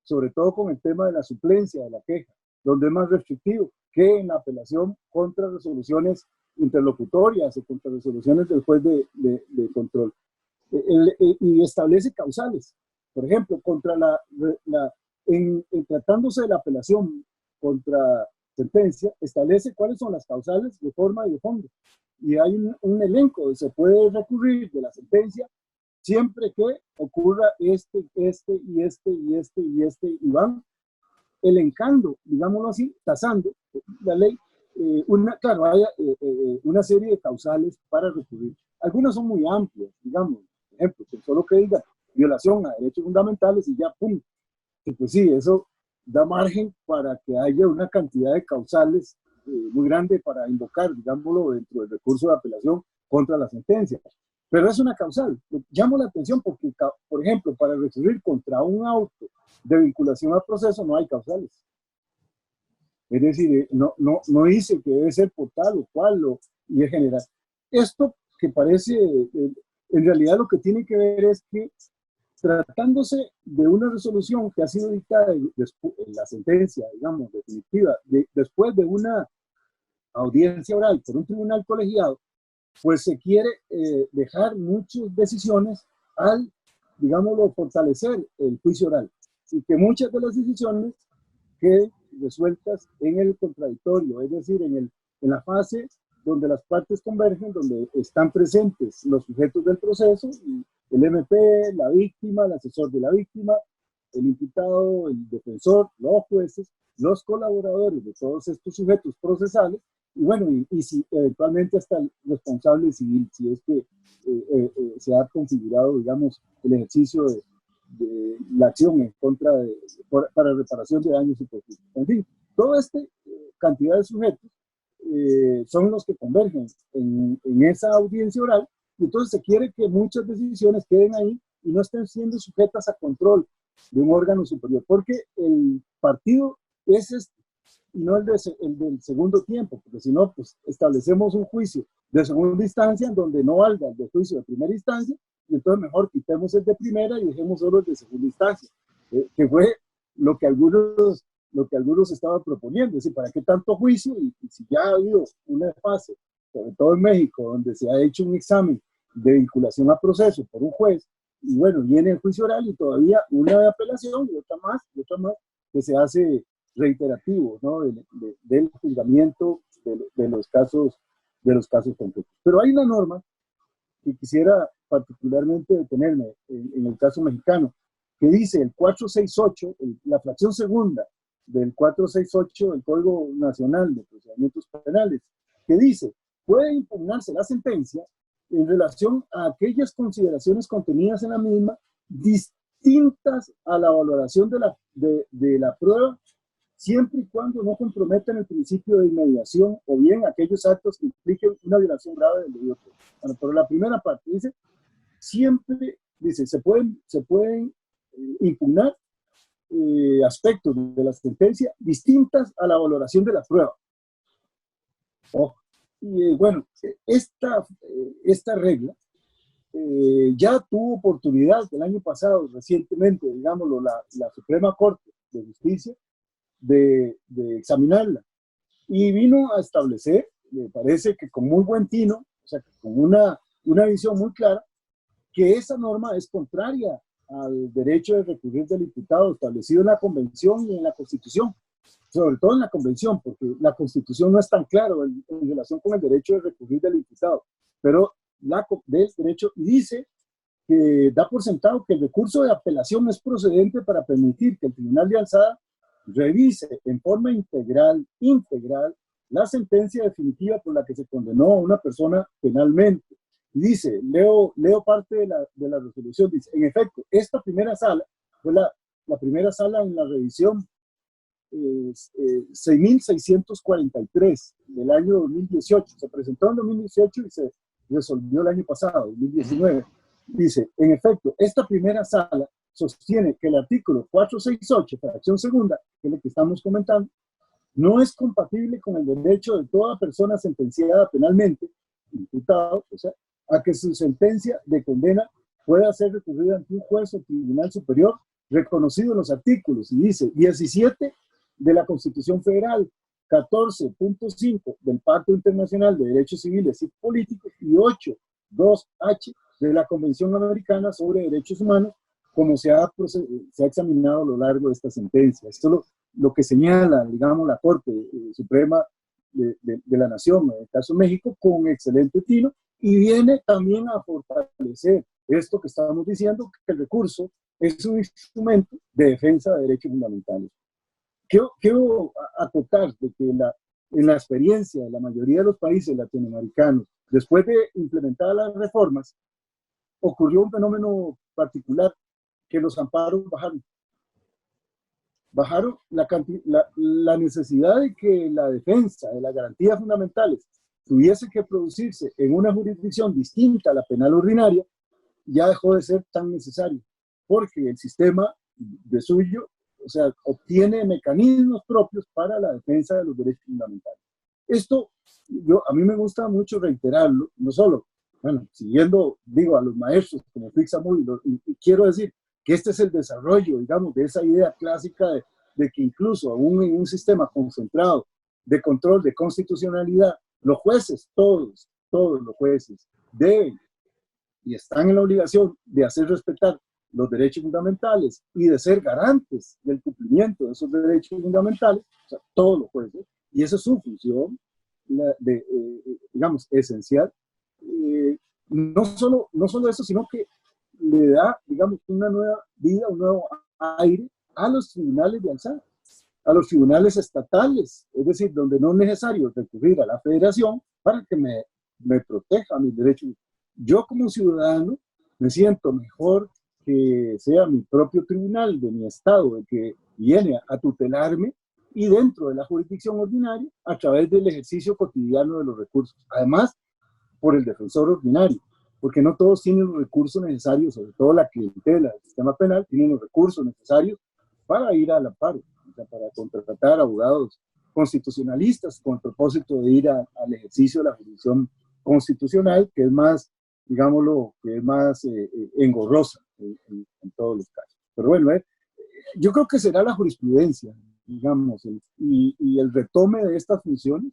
sobre todo con el tema de la suplencia de la queja, donde es más restrictivo que en la apelación contra resoluciones interlocutorias o contra resoluciones del juez de control. Y establece causales. Por ejemplo, contra en tratándose de la apelación contra sentencia, establece cuáles son las causales de forma y de fondo. Y hay un elenco, se puede recurrir de la sentencia siempre que ocurra y van elencando, digámoslo así, tasando la ley. Claro, hay una serie de causales para recurrir. Algunas son muy amplias, digamos, por ejemplo, que solo que diga violación a derechos fundamentales y ya, pum. Y pues sí, eso da margen para que haya una cantidad de causales muy grande para invocar, digámoslo, dentro del recurso de apelación contra la sentencia. Pero es una causal. Llamo la atención porque, por ejemplo, para recurrir contra un auto de vinculación al proceso no hay causales. Es decir, no dice que debe ser por tal o cual y en general. Esto que parece, en realidad lo que tiene que ver es que tratándose de una resolución que ha sido dictada en la sentencia, digamos, definitiva, después de una audiencia oral por un tribunal colegiado, pues se quiere dejar muchas decisiones al, digámoslo, fortalecer el juicio oral y que muchas de las decisiones queden resueltas en el contradictorio, es decir, en la fase donde las partes convergen, donde están presentes los sujetos del proceso, y el MP, la víctima, el asesor de la víctima, el imputado, el defensor, los jueces, los colaboradores de todos estos sujetos procesales, y bueno, y si eventualmente hasta el responsable civil, si es que se ha configurado, digamos, el ejercicio de la acción en contra para reparación de daños y perjuicios. En fin, toda esta cantidad de sujetos son los que convergen en esa audiencia oral, y entonces se quiere que muchas decisiones queden ahí y no estén siendo sujetas a control de un órgano superior, porque el partido es este, y no el del segundo tiempo, porque si no, pues establecemos un juicio de segunda instancia en donde no valga el de juicio de primera instancia, y entonces mejor quitemos el de primera y dejemos solo el de segunda instancia, que fue lo que algunos estaban proponiendo. Es decir, ¿para qué tanto juicio? Y si ya ha habido una fase, sobre todo en México, donde se ha hecho un examen de vinculación a proceso por un juez, y bueno, viene el juicio oral y todavía una de apelación y otra más, que se hace reiterativo, ¿no? Del juzgamiento de los casos concretos. Pero hay una norma que quisiera particularmente detenerme en el caso mexicano, que dice el 468, la fracción segunda del 468 del Código Nacional de Procedimientos Penales, que dice, puede impugnarse la sentencia en relación a aquellas consideraciones contenidas en la misma distintas a la valoración de la prueba, siempre y cuando no comprometan el principio de inmediación o bien aquellos actos que impliquen una violación grave del debido proceso. Bueno, pero la primera parte dice, siempre, dice, se pueden impugnar aspectos de la sentencia distintas a la valoración de la prueba. Oh, y bueno, esta regla ya tuvo oportunidad el año pasado, recientemente, digámoslo, la Suprema Corte de Justicia de examinarla y vino a establecer, me parece que con muy buen tino, o sea, con una visión muy clara, que esa norma es contraria al derecho de recurrir del imputado establecido en la Convención y en la Constitución, sobre todo en la Convención, porque la Constitución no es tan claro en relación con el derecho de recurrir del imputado, pero del derecho dice que da por sentado que el recurso de apelación es procedente para permitir que el Tribunal de Alzada revise en forma integral la sentencia definitiva por la que se condenó a una persona penalmente. Y dice, leo parte de la resolución, dice, en efecto, esta primera sala fue la primera sala en la revisión 6.643 del año 2018. Se presentó en 2018 y se resolvió el año pasado, 2019. Dice, en efecto, esta primera sala sostiene que el artículo 468, fracción segunda, que es lo que estamos comentando, no es compatible con el derecho de toda persona sentenciada penalmente, imputado, o sea, a que su sentencia de condena pueda ser recurrida ante un juez o tribunal superior reconocido en los artículos, y dice 17 de la Constitución Federal, 14.5 del Pacto Internacional de Derechos Civiles y Políticos y 8.2h de la Convención Americana sobre Derechos Humanos, como se ha examinado a lo largo de esta sentencia. Esto es lo que señala, digamos, la Corte Suprema de la Nación, en el caso de México, con excelente tino, y viene también a fortalecer esto que estábamos diciendo, que el recurso es un instrumento de defensa de derechos fundamentales. Quiero acotar de que en la experiencia de la mayoría de los países latinoamericanos, después de implementar las reformas, ocurrió un fenómeno particular, que los amparos bajaron. Bajaron la necesidad de que la defensa de las garantías fundamentales tuviese que producirse en una jurisdicción distinta a la penal ordinaria, ya dejó de ser tan necesario, porque el sistema de suyo, o sea, obtiene mecanismos propios para la defensa de los derechos fundamentales. Esto, a mí me gusta mucho reiterarlo, no solo, bueno, siguiendo, digo, a los maestros como Fixamuy, y quiero decir que este es el desarrollo, digamos, de esa idea clásica de que incluso aún en un sistema concentrado de control de constitucionalidad, los jueces, todos los jueces, deben y están en la obligación de hacer respetar los derechos fundamentales y de ser garantes del cumplimiento de esos derechos fundamentales, o sea, todos los jueces, y esa es su función, digamos, esencial. No solo eso, sino que le da, digamos, una nueva vida, un nuevo aire a los tribunales de alzada, a los tribunales estatales, es decir, donde no es necesario recurrir a la federación para que me proteja mis derechos. Yo como ciudadano me siento mejor que sea mi propio tribunal de mi estado el que viene a tutelarme y dentro de la jurisdicción ordinaria a través del ejercicio cotidiano de los recursos. Además, por el defensor ordinario, porque no todos tienen los recursos necesarios, sobre todo la clientela del sistema penal, tienen los recursos necesarios para ir al amparo, o sea, para contratar abogados constitucionalistas con el propósito de ir al ejercicio de la jurisdicción constitucional, que es más, digámoslo, que es más engorrosa en todos los casos. Pero bueno, yo creo que será la jurisprudencia, digamos, y el retome de estas funciones.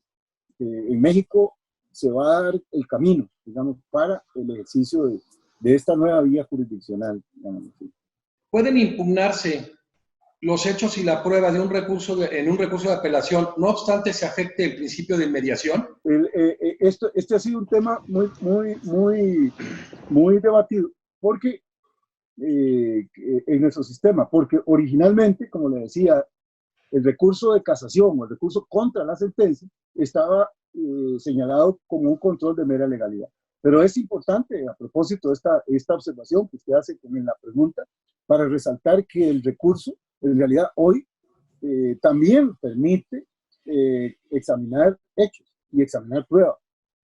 En México se va a dar el camino, digamos, para el ejercicio de esta nueva vía jurisdiccional, digamos. ¿Pueden impugnarse los hechos y la prueba de un recurso en un recurso de apelación, no obstante se afecte el principio de inmediación? Este ha sido un tema muy debatido, porque en nuestro sistema, porque originalmente, como le decía, el recurso de casación o el recurso contra la sentencia estaba señalado como un control de mera legalidad. Pero es importante, a propósito de esta observación que usted hace en la pregunta, para resaltar que el recurso, en realidad, hoy también permite examinar hechos y examinar pruebas.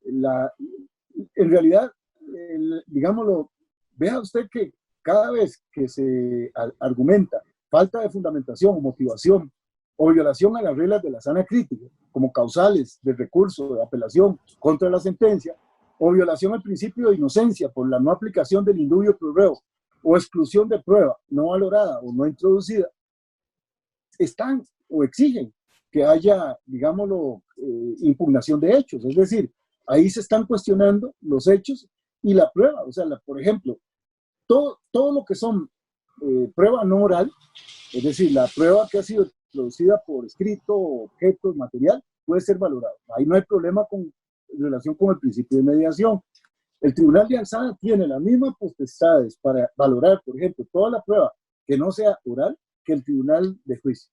En realidad, digámoslo, vea usted que cada vez que se argumenta falta de fundamentación o motivación o violación a las reglas de la sana crítica, como causales del recurso de apelación contra la sentencia, o violación al principio de inocencia por la no aplicación del indubio pro reo, o exclusión de prueba no valorada o no introducida, están o exigen que haya, digámoslo, impugnación de hechos. Es decir, ahí se están cuestionando los hechos y la prueba. O sea, por ejemplo, todo lo que son prueba no oral, es decir, la prueba que ha sido producida por escrito, objetos, material, puede ser valorado. Ahí no hay problema en relación con el principio de mediación. El Tribunal de Alzada tiene las mismas potestades para valorar, por ejemplo, toda la prueba que no sea oral que el Tribunal de Juicio,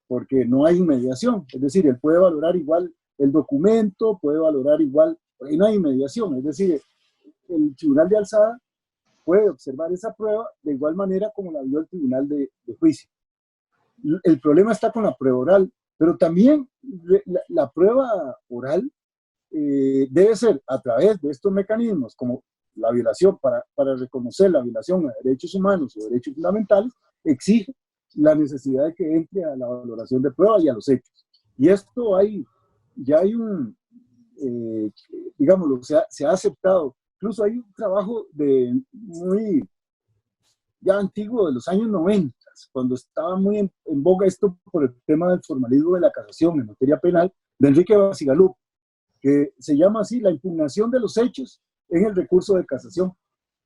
porque no hay inmediación. Es decir, él puede valorar igual el documento, puede valorar igual, ahí no hay inmediación. Es decir, el Tribunal de Alzada puede observar esa prueba de igual manera como la vio el Tribunal de Juicio. El problema está con la prueba oral, pero también la prueba oral debe ser a través de estos mecanismos, como la violación, para reconocer la violación a derechos humanos o derechos fundamentales, exige la necesidad de que entre a la valoración de prueba y a los hechos. Y esto ya hay digámoslo, se ha aceptado. Incluso hay un trabajo muy ya antiguo, de los años 90, cuando estaba muy en boga esto por el tema del formalismo de la casación en materia penal, de Enrique Basigalup, que se llama así, la impugnación de los hechos en el recurso de casación.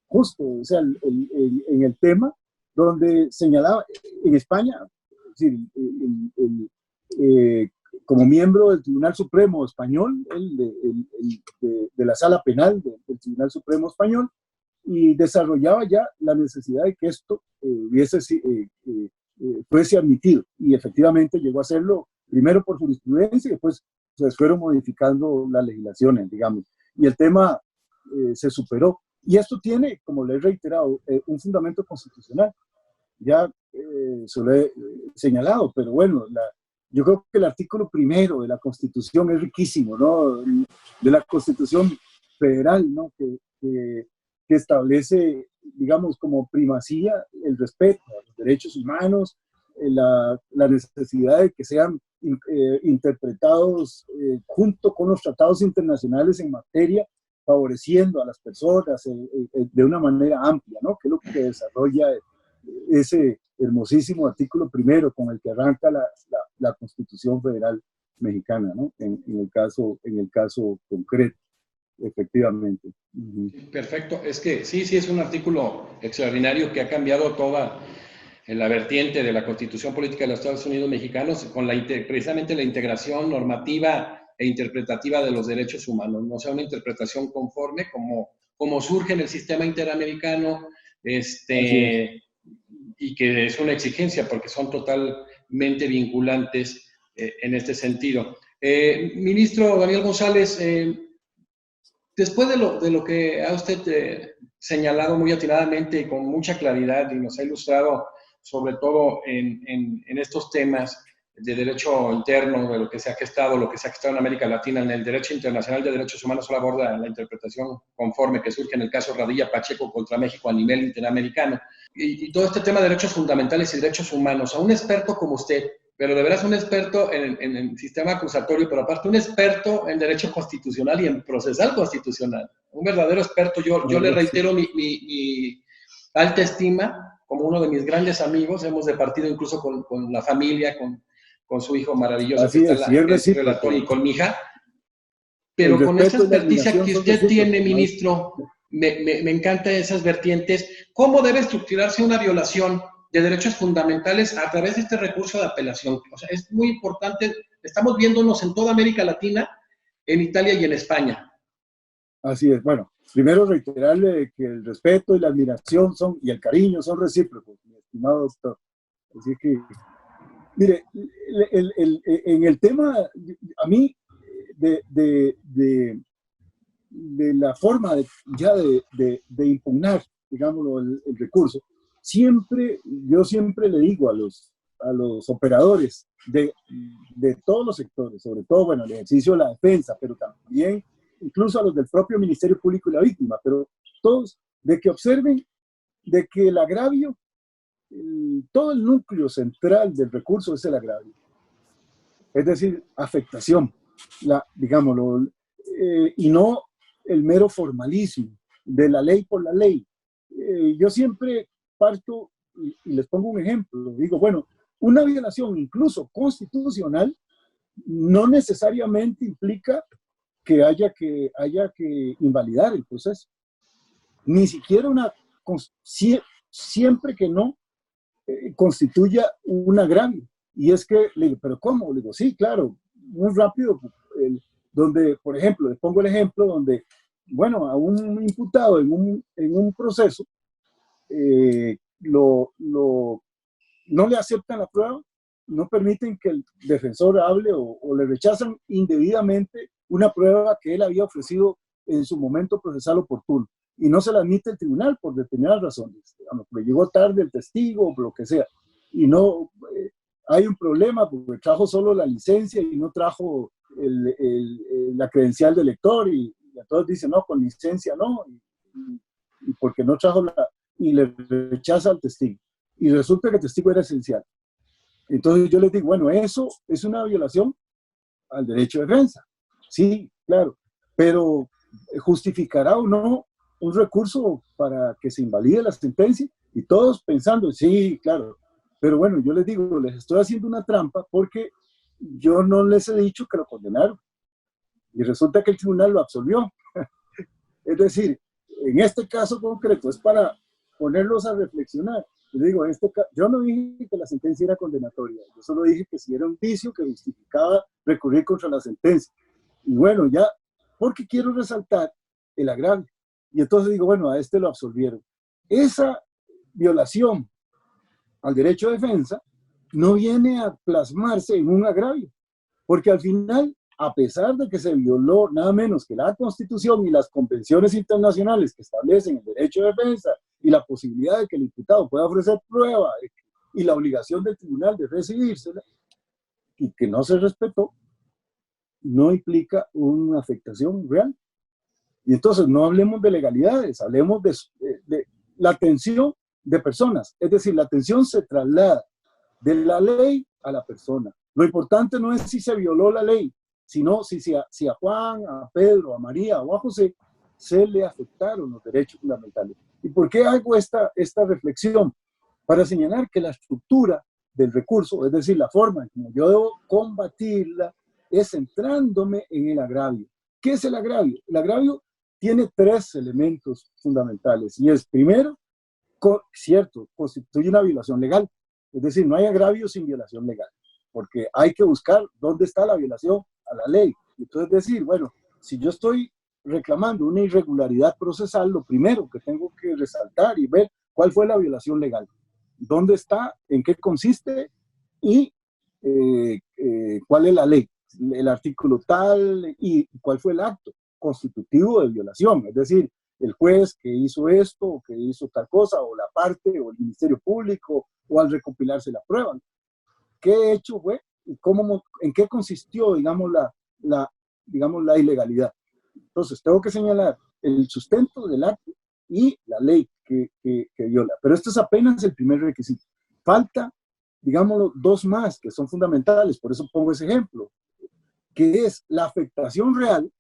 Justo, o sea, en el tema donde señalaba, en España, es decir, como miembro del Tribunal Supremo Español, de la Sala Penal del Tribunal Supremo Español, y desarrollaba ya la necesidad de que esto fuese admitido. Y efectivamente llegó a hacerlo primero por jurisprudencia y después se fueron modificando las legislaciones, digamos. Y el tema se superó. Y esto tiene, como le he reiterado, un fundamento constitucional. Ya se lo he señalado, pero bueno, yo creo que el artículo primero de la Constitución es riquísimo, ¿no? De la Constitución Federal, ¿no? Que establece, digamos, como primacía el respeto a los derechos humanos, la necesidad de que sean interpretados junto con los tratados internacionales en materia, favoreciendo a las personas de una manera amplia, ¿no? Que es lo que desarrolla ese hermosísimo artículo primero con el que arranca la Constitución Federal Mexicana, ¿no? En el caso concreto. Efectivamente. Perfecto. Es que sí, es un artículo extraordinario que ha cambiado toda la vertiente de la Constitución Política de los Estados Unidos Mexicanos con precisamente la integración normativa e interpretativa de los derechos humanos. No sea una interpretación conforme como surge en el sistema interamericano, y que es una exigencia porque son totalmente vinculantes en este sentido. Ministro Daniel González, después de lo que ha usted señalado muy atinadamente y con mucha claridad y nos ha ilustrado sobre todo en estos temas de derecho interno, de lo que se ha gestado en América Latina, en el derecho internacional de derechos humanos solo aborda la interpretación conforme que surge en el caso Radilla Pacheco contra México a nivel interamericano, y todo este tema de derechos fundamentales y derechos humanos, a un experto como usted, pero de veras un experto en el sistema acusatorio, pero aparte un experto en derecho constitucional y en procesal constitucional, un verdadero experto. Yo le reitero mi alta estima como uno de mis grandes amigos, hemos departido incluso con la familia, con su hijo maravilloso, así que es relator, y con mi hija, pero con esa experticia que usted tiene, ministro, me encantan esas vertientes. ¿Cómo debe estructurarse una violación de derechos fundamentales a través de este recurso de apelación? O sea, es muy importante, estamos viéndonos en toda América Latina, en Italia y en España. Así es. Bueno, primero reiterarle que el respeto y la admiración y el cariño son recíprocos, mi estimado doctor. Así que, mire, en el tema, a mí, de la forma de impugnar, digámoslo, el recurso, yo siempre le digo a los operadores de todos los sectores, sobre todo, bueno, el ejercicio de la defensa, pero también incluso a los del propio Ministerio Público y la víctima, pero todos, de que observen de que el agravio todo el núcleo central del recurso es el agravio. Es decir, afectación, digámoslo, y no el mero formalismo de la ley por la ley. Yo siempre parto y les pongo un ejemplo. Digo, bueno, una violación incluso constitucional no necesariamente implica que haya que invalidar el proceso. Ni siquiera siempre que no constituya un agravio. Y es que, le digo, ¿pero cómo? Le digo, sí, claro, muy rápido, donde, por ejemplo, les pongo el ejemplo donde, bueno, a un imputado en un proceso no le aceptan la prueba, no permiten que el defensor hable o le rechazan indebidamente una prueba que él había ofrecido en su momento procesal oportuno. Y no se la admite el tribunal por determinadas razones. Digamos, porque llegó tarde el testigo o lo que sea. Y no hay un problema porque trajo solo la licencia y no trajo la credencial del lector. Y todos dicen, no, con licencia no. Y porque no trajo y le rechaza al testigo. Y resulta que el testigo era esencial. Entonces yo les digo, bueno, eso es una violación al derecho de defensa. Sí, claro. Pero ¿justificará o no un recurso para que se invalide la sentencia? Y todos pensando, sí, claro. Pero bueno, yo les digo, les estoy haciendo una trampa porque yo no les he dicho que lo condenaron. Y resulta que el tribunal lo absolvió. Es decir, en este caso concreto es para ponerlos a reflexionar. Yo digo, yo no dije que la sentencia era condenatoria, yo solo dije que si era un vicio que justificaba recurrir contra la sentencia. Y bueno, ya, porque quiero resaltar el agravio. Y entonces digo, bueno, a este lo absolvieron. Esa violación al derecho de defensa no viene a plasmarse en un agravio, porque al final, a pesar de que se violó nada menos que la Constitución y las convenciones internacionales que establecen el derecho de defensa y la posibilidad de que el imputado pueda ofrecer prueba y la obligación del tribunal de recibírsela, y que no se respetó, no implica una afectación real. Y entonces no hablemos de legalidades, hablemos de la atención de personas. Es decir, la atención se traslada de la ley a la persona. Lo importante no es si se violó la ley, sino si a Juan, a Pedro, a María o a José se le afectaron los derechos fundamentales. ¿Y por qué hago esta reflexión? Para señalar que la estructura del recurso, es decir, la forma en que yo debo combatirla, es centrándome en el agravio. ¿Qué es el agravio? El agravio tiene tres elementos fundamentales. Y es, primero, cierto, constituye una violación legal. Es decir, no hay agravio sin violación legal, porque hay que buscar dónde está la violación a la ley. Entonces decir, bueno, si yo estoy reclamando una irregularidad procesal, lo primero que tengo que resaltar y ver cuál fue la violación legal, dónde está, en qué consiste y cuál es la ley, el artículo tal y cuál fue el acto constitutivo de violación, es decir, el juez que hizo esto, o que hizo tal cosa, o la parte, o el Ministerio Público, o al recopilarse la prueba. ¿Qué hecho fue y en qué consistió, digamos, la ilegalidad? Entonces, tengo que señalar el sustento del acto y la ley que viola. Pero esto es apenas el primer requisito. Falta, digámoslo, dos más que son fundamentales, por eso pongo ese ejemplo, que es la afectación real,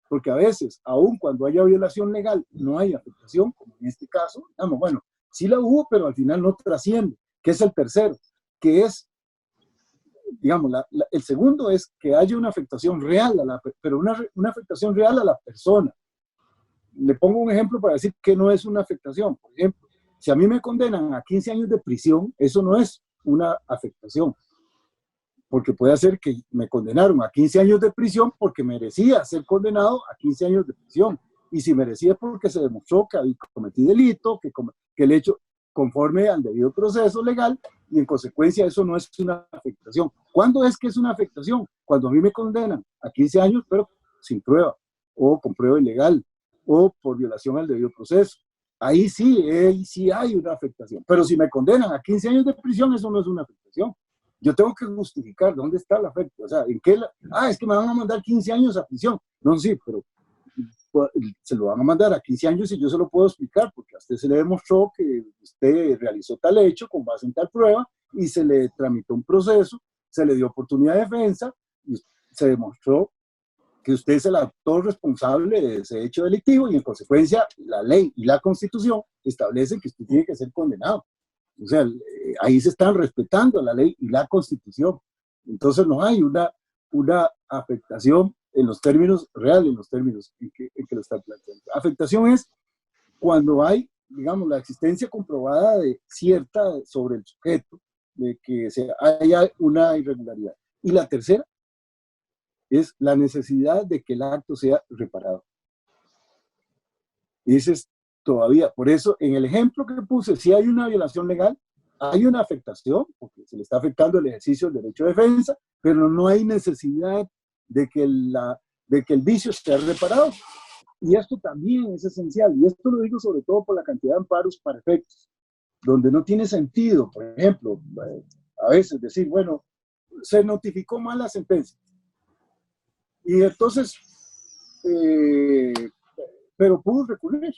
porque a veces, aun cuando haya violación legal, no hay afectación, como en este caso, digamos, bueno, sí la hubo, pero al final no trasciende, que es el tercero, que es, digamos, el segundo es que haya una afectación real, pero una afectación real a la persona. Le pongo un ejemplo para decir que no es una afectación. Por ejemplo, si a mí me condenan a 15 años de prisión, eso no es una afectación, porque puede ser que me condenaron a 15 años de prisión porque merecía ser condenado a 15 años de prisión. Y si merecía es porque se demostró que había cometido delito, que el hecho conforme al debido proceso legal, y en consecuencia eso no es una afectación. ¿Cuándo es que es una afectación? Cuando a mí me condenan a 15 años, pero sin prueba, o con prueba ilegal, o por violación al debido proceso. Ahí sí hay una afectación. Pero si me condenan a 15 años de prisión, eso no es una afectación. Yo tengo que justificar dónde está el afecto. O sea, es que me van a mandar 15 años a prisión. No, sí, pero se lo van a mandar a 15 años y yo se lo puedo explicar, porque a usted se le demostró que usted realizó tal hecho con base en tal prueba y se le tramitó un proceso, se le dio oportunidad de defensa y se demostró que usted es el actor responsable de ese hecho delictivo y en consecuencia la ley y la Constitución establecen que usted tiene que ser condenado. O sea, ahí se están respetando la ley y la Constitución. Entonces no hay una afectación en los términos reales, en los términos en que lo están planteando. Afectación es cuando hay, digamos, la existencia comprobada de cierta sobre el sujeto, de que haya una irregularidad. Y la tercera es la necesidad de que el acto sea reparado. Y ese es todavía, por eso en el ejemplo que puse, si hay una violación legal, hay una afectación, porque se le está afectando el ejercicio del derecho de defensa, pero no hay necesidad de que el vicio esté reparado. Y esto también es esencial, y esto lo digo sobre todo por la cantidad de amparos para efectos, donde no tiene sentido, por ejemplo, a veces decir, bueno, se notificó mal la sentencia, y entonces, pero pudo recurrir.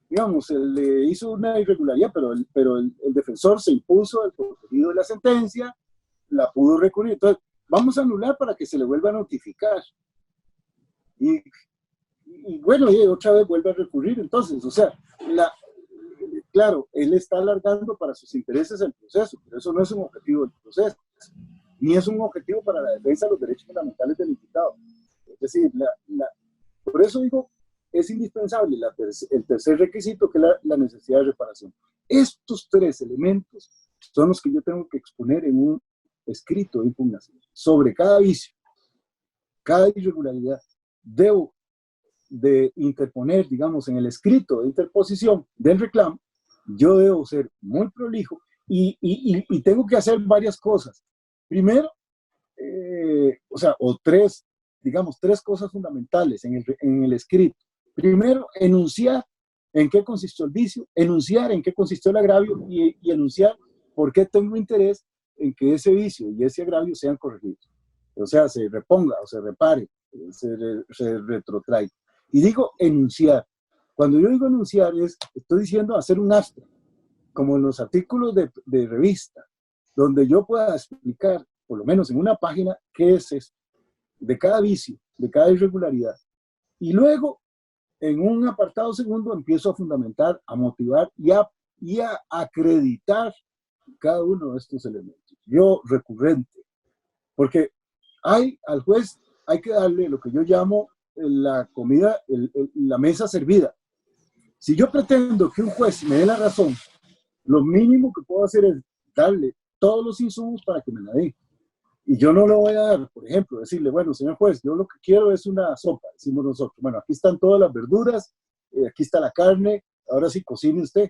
Digamos, él le hizo una irregularidad, pero el defensor se impuso el contenido de la sentencia, la pudo recurrir. Entonces, vamos a anular para que se le vuelva a notificar. Y bueno, y otra vez vuelve a recurrir. Entonces, o sea, claro, él está alargando para sus intereses el proceso, pero eso no es un objetivo del proceso, ni es un objetivo para la defensa de los derechos fundamentales del imputado. Es decir, por eso digo, es indispensable el tercer requisito, que es la necesidad de reparación. Estos tres elementos son los que yo tengo que exponer en un escrito de impugnación. Sobre cada vicio, cada irregularidad, debo de interponer, digamos, en el escrito de interposición del reclamo, yo debo ser muy prolijo y tengo que hacer varias cosas. Primero, digamos, tres cosas fundamentales en el escrito. Primero, enunciar en qué consistió el vicio, enunciar en qué consistió el agravio y enunciar por qué tengo interés en que ese vicio y ese agravio sean corregidos. O sea, se reponga o se repare, se retrotraiga. Y digo enunciar. Cuando yo digo enunciar, estoy diciendo hacer un acta, como en los artículos de revista, donde yo pueda explicar, por lo menos en una página, qué es esto, de cada vicio, de cada irregularidad. Y luego, en un apartado segundo, empiezo a fundamentar, a motivar y a acreditar cada uno de estos elementos. Yo recurrente, porque al juez hay que darle lo que yo llamo la comida, la mesa servida. Si yo pretendo que un juez me dé la razón, lo mínimo que puedo hacer es darle todos los insumos para que me la dé. Y yo no le voy a dar, por ejemplo, decirle, bueno, señor juez, yo lo que quiero es una sopa, decimos nosotros. Bueno, aquí están todas las verduras, aquí está la carne, ahora sí cocine usted.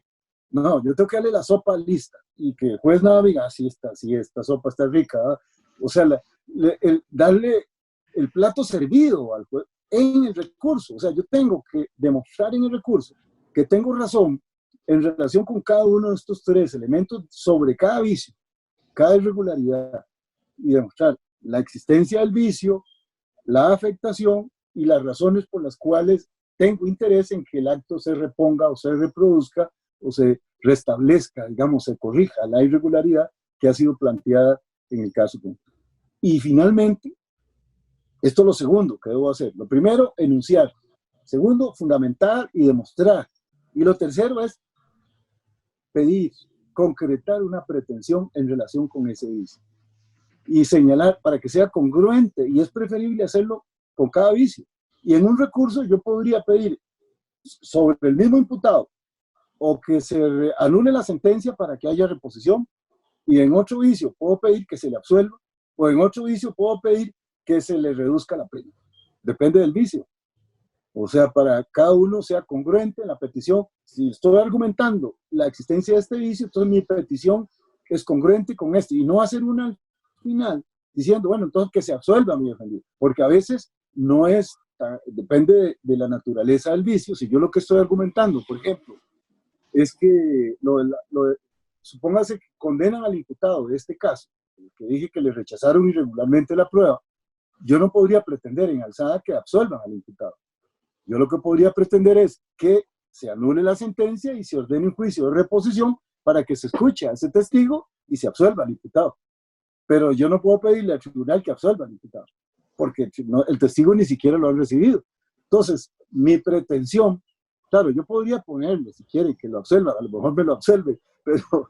No, yo tengo que darle la sopa lista y que el juez nada diga, sí, esta sopa está rica. ¿verdad? O sea, darle el plato servido al juez en el recurso. O sea, yo tengo que demostrar en el recurso que tengo razón en relación con cada uno de estos tres elementos sobre cada vicio, cada irregularidad, y demostrar la existencia del vicio, la afectación y las razones por las cuales tengo interés en que el acto se reponga o se reproduzca o se restablezca, digamos, se corrija la irregularidad que ha sido planteada en el caso. Y finalmente, esto es lo segundo que debo hacer. Lo primero, enunciar. Segundo, fundamentar y demostrar. Y lo tercero es pedir, concretar una pretensión en relación con ese vicio. Y señalar para que sea congruente, y es preferible hacerlo con cada vicio. Y en un recurso yo podría pedir sobre el mismo imputado o que se anule la sentencia para que haya reposición, y en otro vicio puedo pedir que se le absuelva, o en otro vicio puedo pedir que se le reduzca la pena. Depende del vicio. O sea, para cada uno sea congruente en la petición. Si estoy argumentando la existencia de este vicio, entonces mi petición es congruente con este, y no hacer una final diciendo, bueno, entonces que se absuelva mi defendido, porque a veces no es, depende de la naturaleza del vicio. Si yo lo que estoy argumentando, por ejemplo, es que supóngase que condenan al imputado de este caso, que dije que le rechazaron irregularmente la prueba, yo no podría pretender en alzada que absuelvan al imputado. Yo lo que podría pretender es que se anule la sentencia y se ordene un juicio de reposición para que se escuche a ese testigo y se absuelva al imputado. Pero yo no puedo pedirle al tribunal que absuelva al imputado, porque el testigo ni siquiera lo ha recibido. Entonces, mi pretensión, claro, yo podría ponerle, si quiere, que lo absuelva, a lo mejor me lo absuelve, pero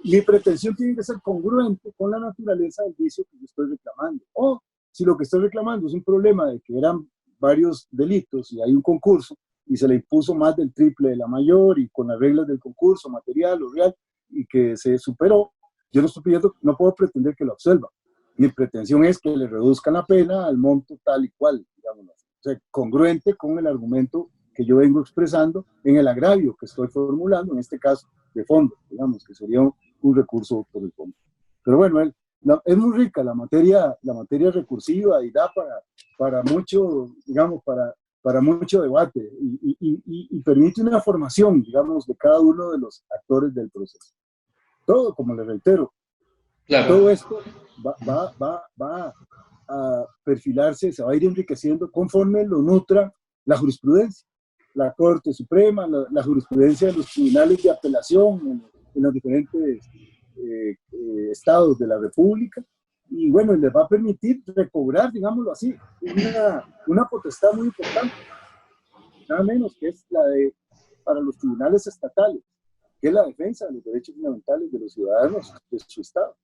mi pretensión tiene que ser congruente con la naturaleza del vicio que yo estoy reclamando. O si lo que estoy reclamando es un problema de que eran varios delitos y hay un concurso y se le impuso más del triple de la mayor y con las reglas del concurso, material o real, y que se superó, yo no estoy pidiendo, no puedo pretender que lo absuelva. Mi pretensión es que le reduzcan la pena al monto tal y cual, digamos, o sea, congruente con el argumento que yo vengo expresando en el agravio que estoy formulando, en este caso de fondo, digamos, que sería un recurso por el fondo. Pero bueno, es muy rica la materia recursiva y da para mucho, digamos, para mucho debate y permite una formación, digamos, de cada uno de los actores del proceso. Todo, como le reitero, claro, todo esto va a perfilarse, se va a ir enriqueciendo conforme lo nutra la jurisprudencia, la Corte Suprema, la jurisprudencia de los tribunales de apelación en los diferentes estados de la República, y bueno, les va a permitir recobrar, digámoslo así, una potestad muy importante, nada menos que es la de, para los tribunales estatales, que es la defensa de los derechos fundamentales de los ciudadanos de su estado.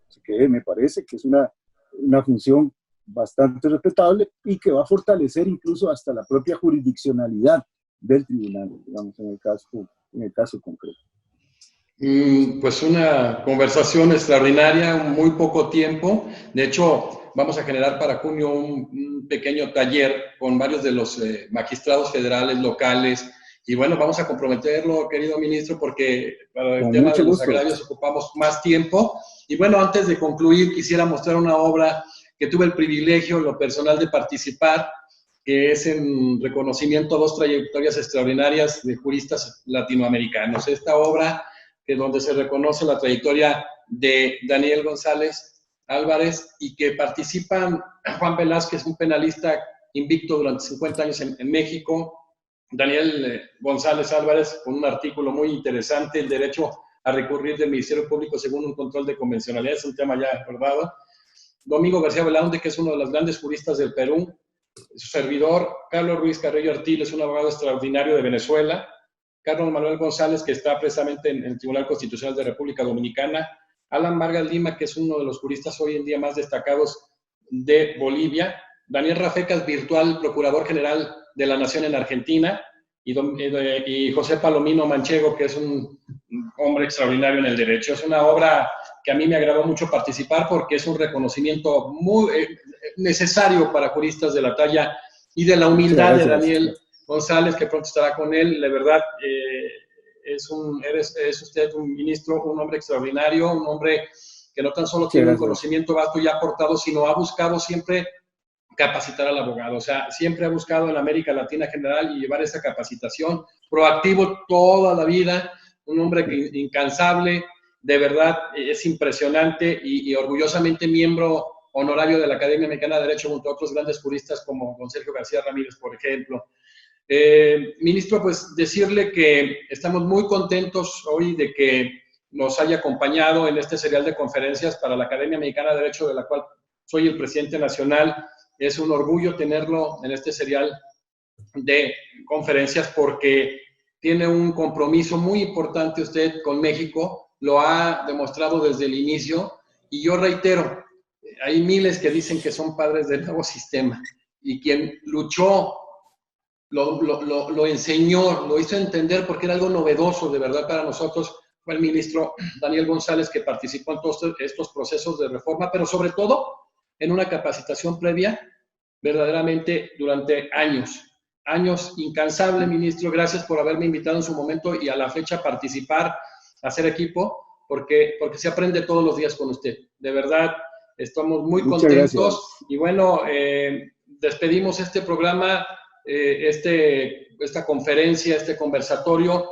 Así que me parece que es una función bastante respetable y que va a fortalecer incluso hasta la propia jurisdiccionalidad del tribunal, digamos, en el caso concreto. Pues una conversación extraordinaria, muy poco tiempo. De hecho, vamos a generar para junio un pequeño taller con varios de los magistrados federales, locales, y bueno, vamos a comprometerlo, querido ministro, porque para el tema de los agravios ocupamos más tiempo. Y bueno, antes de concluir, quisiera mostrar una obra que tuve el privilegio, en lo personal, de participar, que es en reconocimiento a 2 trayectorias extraordinarias de juristas latinoamericanos. Esta obra, que donde se reconoce la trayectoria de Daniel González Álvarez y que participan Juan Velázquez, un penalista invicto durante 50 años en México, Daniel González Álvarez, con un artículo muy interesante, el derecho a recurrir del Ministerio Público según un control de convencionalidad, es un tema ya acordado. Domingo García Belaunde, que es uno de los grandes juristas del Perú, su servidor, Carlos Ruiz Carrillo Artiles, un abogado extraordinario de Venezuela, Carlos Manuel González, que está precisamente en el Tribunal Constitucional de República Dominicana, Alan Vargas Lima, que es uno de los juristas hoy en día más destacados de Bolivia, Daniel Rafecas, virtual Procurador General de la Nación en Argentina, y José Palomino Manchego, que es un hombre extraordinario en el derecho. Es una obra que a mí me agradó mucho participar porque es un reconocimiento muy necesario para juristas de la talla y de la humildad de Daniel González, que pronto estará con él. De verdad, es usted un ministro, un hombre extraordinario, un hombre que no tan solo tiene un conocimiento vasto y aportado, sino ha buscado siempre capacitar al abogado. O sea, siempre ha buscado en América Latina en general y llevar esa capacitación, proactivo toda la vida, un hombre incansable, de verdad es impresionante y orgullosamente miembro honorario de la Academia Mexicana de Derecho junto a otros grandes juristas como don Sergio García Ramírez, por ejemplo. Ministro, pues decirle que estamos muy contentos hoy de que nos haya acompañado en este serial de conferencias para la Academia Mexicana de Derecho, de la cual soy el presidente nacional. Es un orgullo tenerlo en este serial de conferencias porque tiene un compromiso muy importante usted con México, lo ha demostrado desde el inicio, y yo reitero, hay miles que dicen que son padres del nuevo sistema, y quien luchó, lo enseñó, lo hizo entender porque era algo novedoso de verdad para nosotros, fue el ministro Daniel González, que participó en todos estos procesos de reforma, pero sobre todo en una capacitación previa verdaderamente durante años incansable, ministro. Gracias por haberme invitado en su momento y a la fecha a participar, a hacer equipo, porque se aprende todos los días con usted. De verdad, estamos muy contentos. Y bueno, despedimos este programa, esta conferencia, este conversatorio,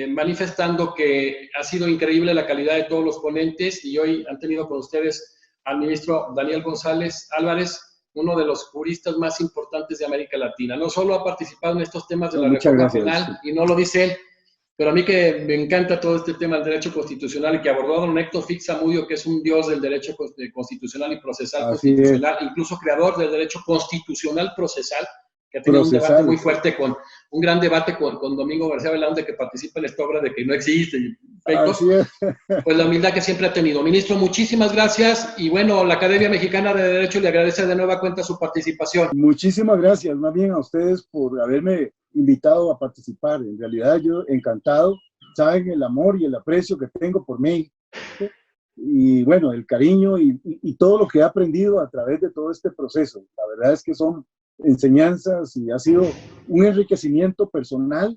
manifestando que ha sido increíble la calidad de todos los ponentes y hoy han tenido con ustedes al ministro Daniel González Álvarez, uno de los juristas más importantes de América Latina. No solo ha participado en estos temas de la Muchas reforma gracias. penal, y no lo dice él, pero a mí que me encanta todo este tema del derecho constitucional y que abordó don Héctor Fix Zamudio, que es un dios del derecho constitucional y procesal constitucional, incluso creador del derecho constitucional procesal, que ha tenido un debate muy fuerte, un gran debate con Domingo García Belaunde, que participa en esta obra de que no existe, pues la humildad que siempre ha tenido. Ministro, muchísimas gracias, y bueno, la Academia Mexicana de Derecho le agradece de nueva cuenta su participación. Muchísimas gracias, más bien a ustedes por haberme invitado a participar. En realidad yo encantado, saben el amor y el aprecio que tengo por México, y bueno, el cariño y todo lo que he aprendido a través de todo este proceso. La verdad es que son enseñanzas y ha sido un enriquecimiento personal,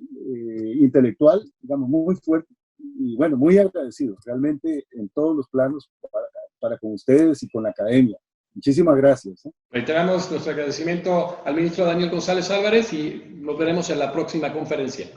intelectual, digamos, muy fuerte, y bueno, muy agradecido realmente en todos los planos para con ustedes y con la academia. Muchísimas gracias. Reiteramos nuestro agradecimiento al ministro Daniel González Álvarez y nos veremos en la próxima conferencia.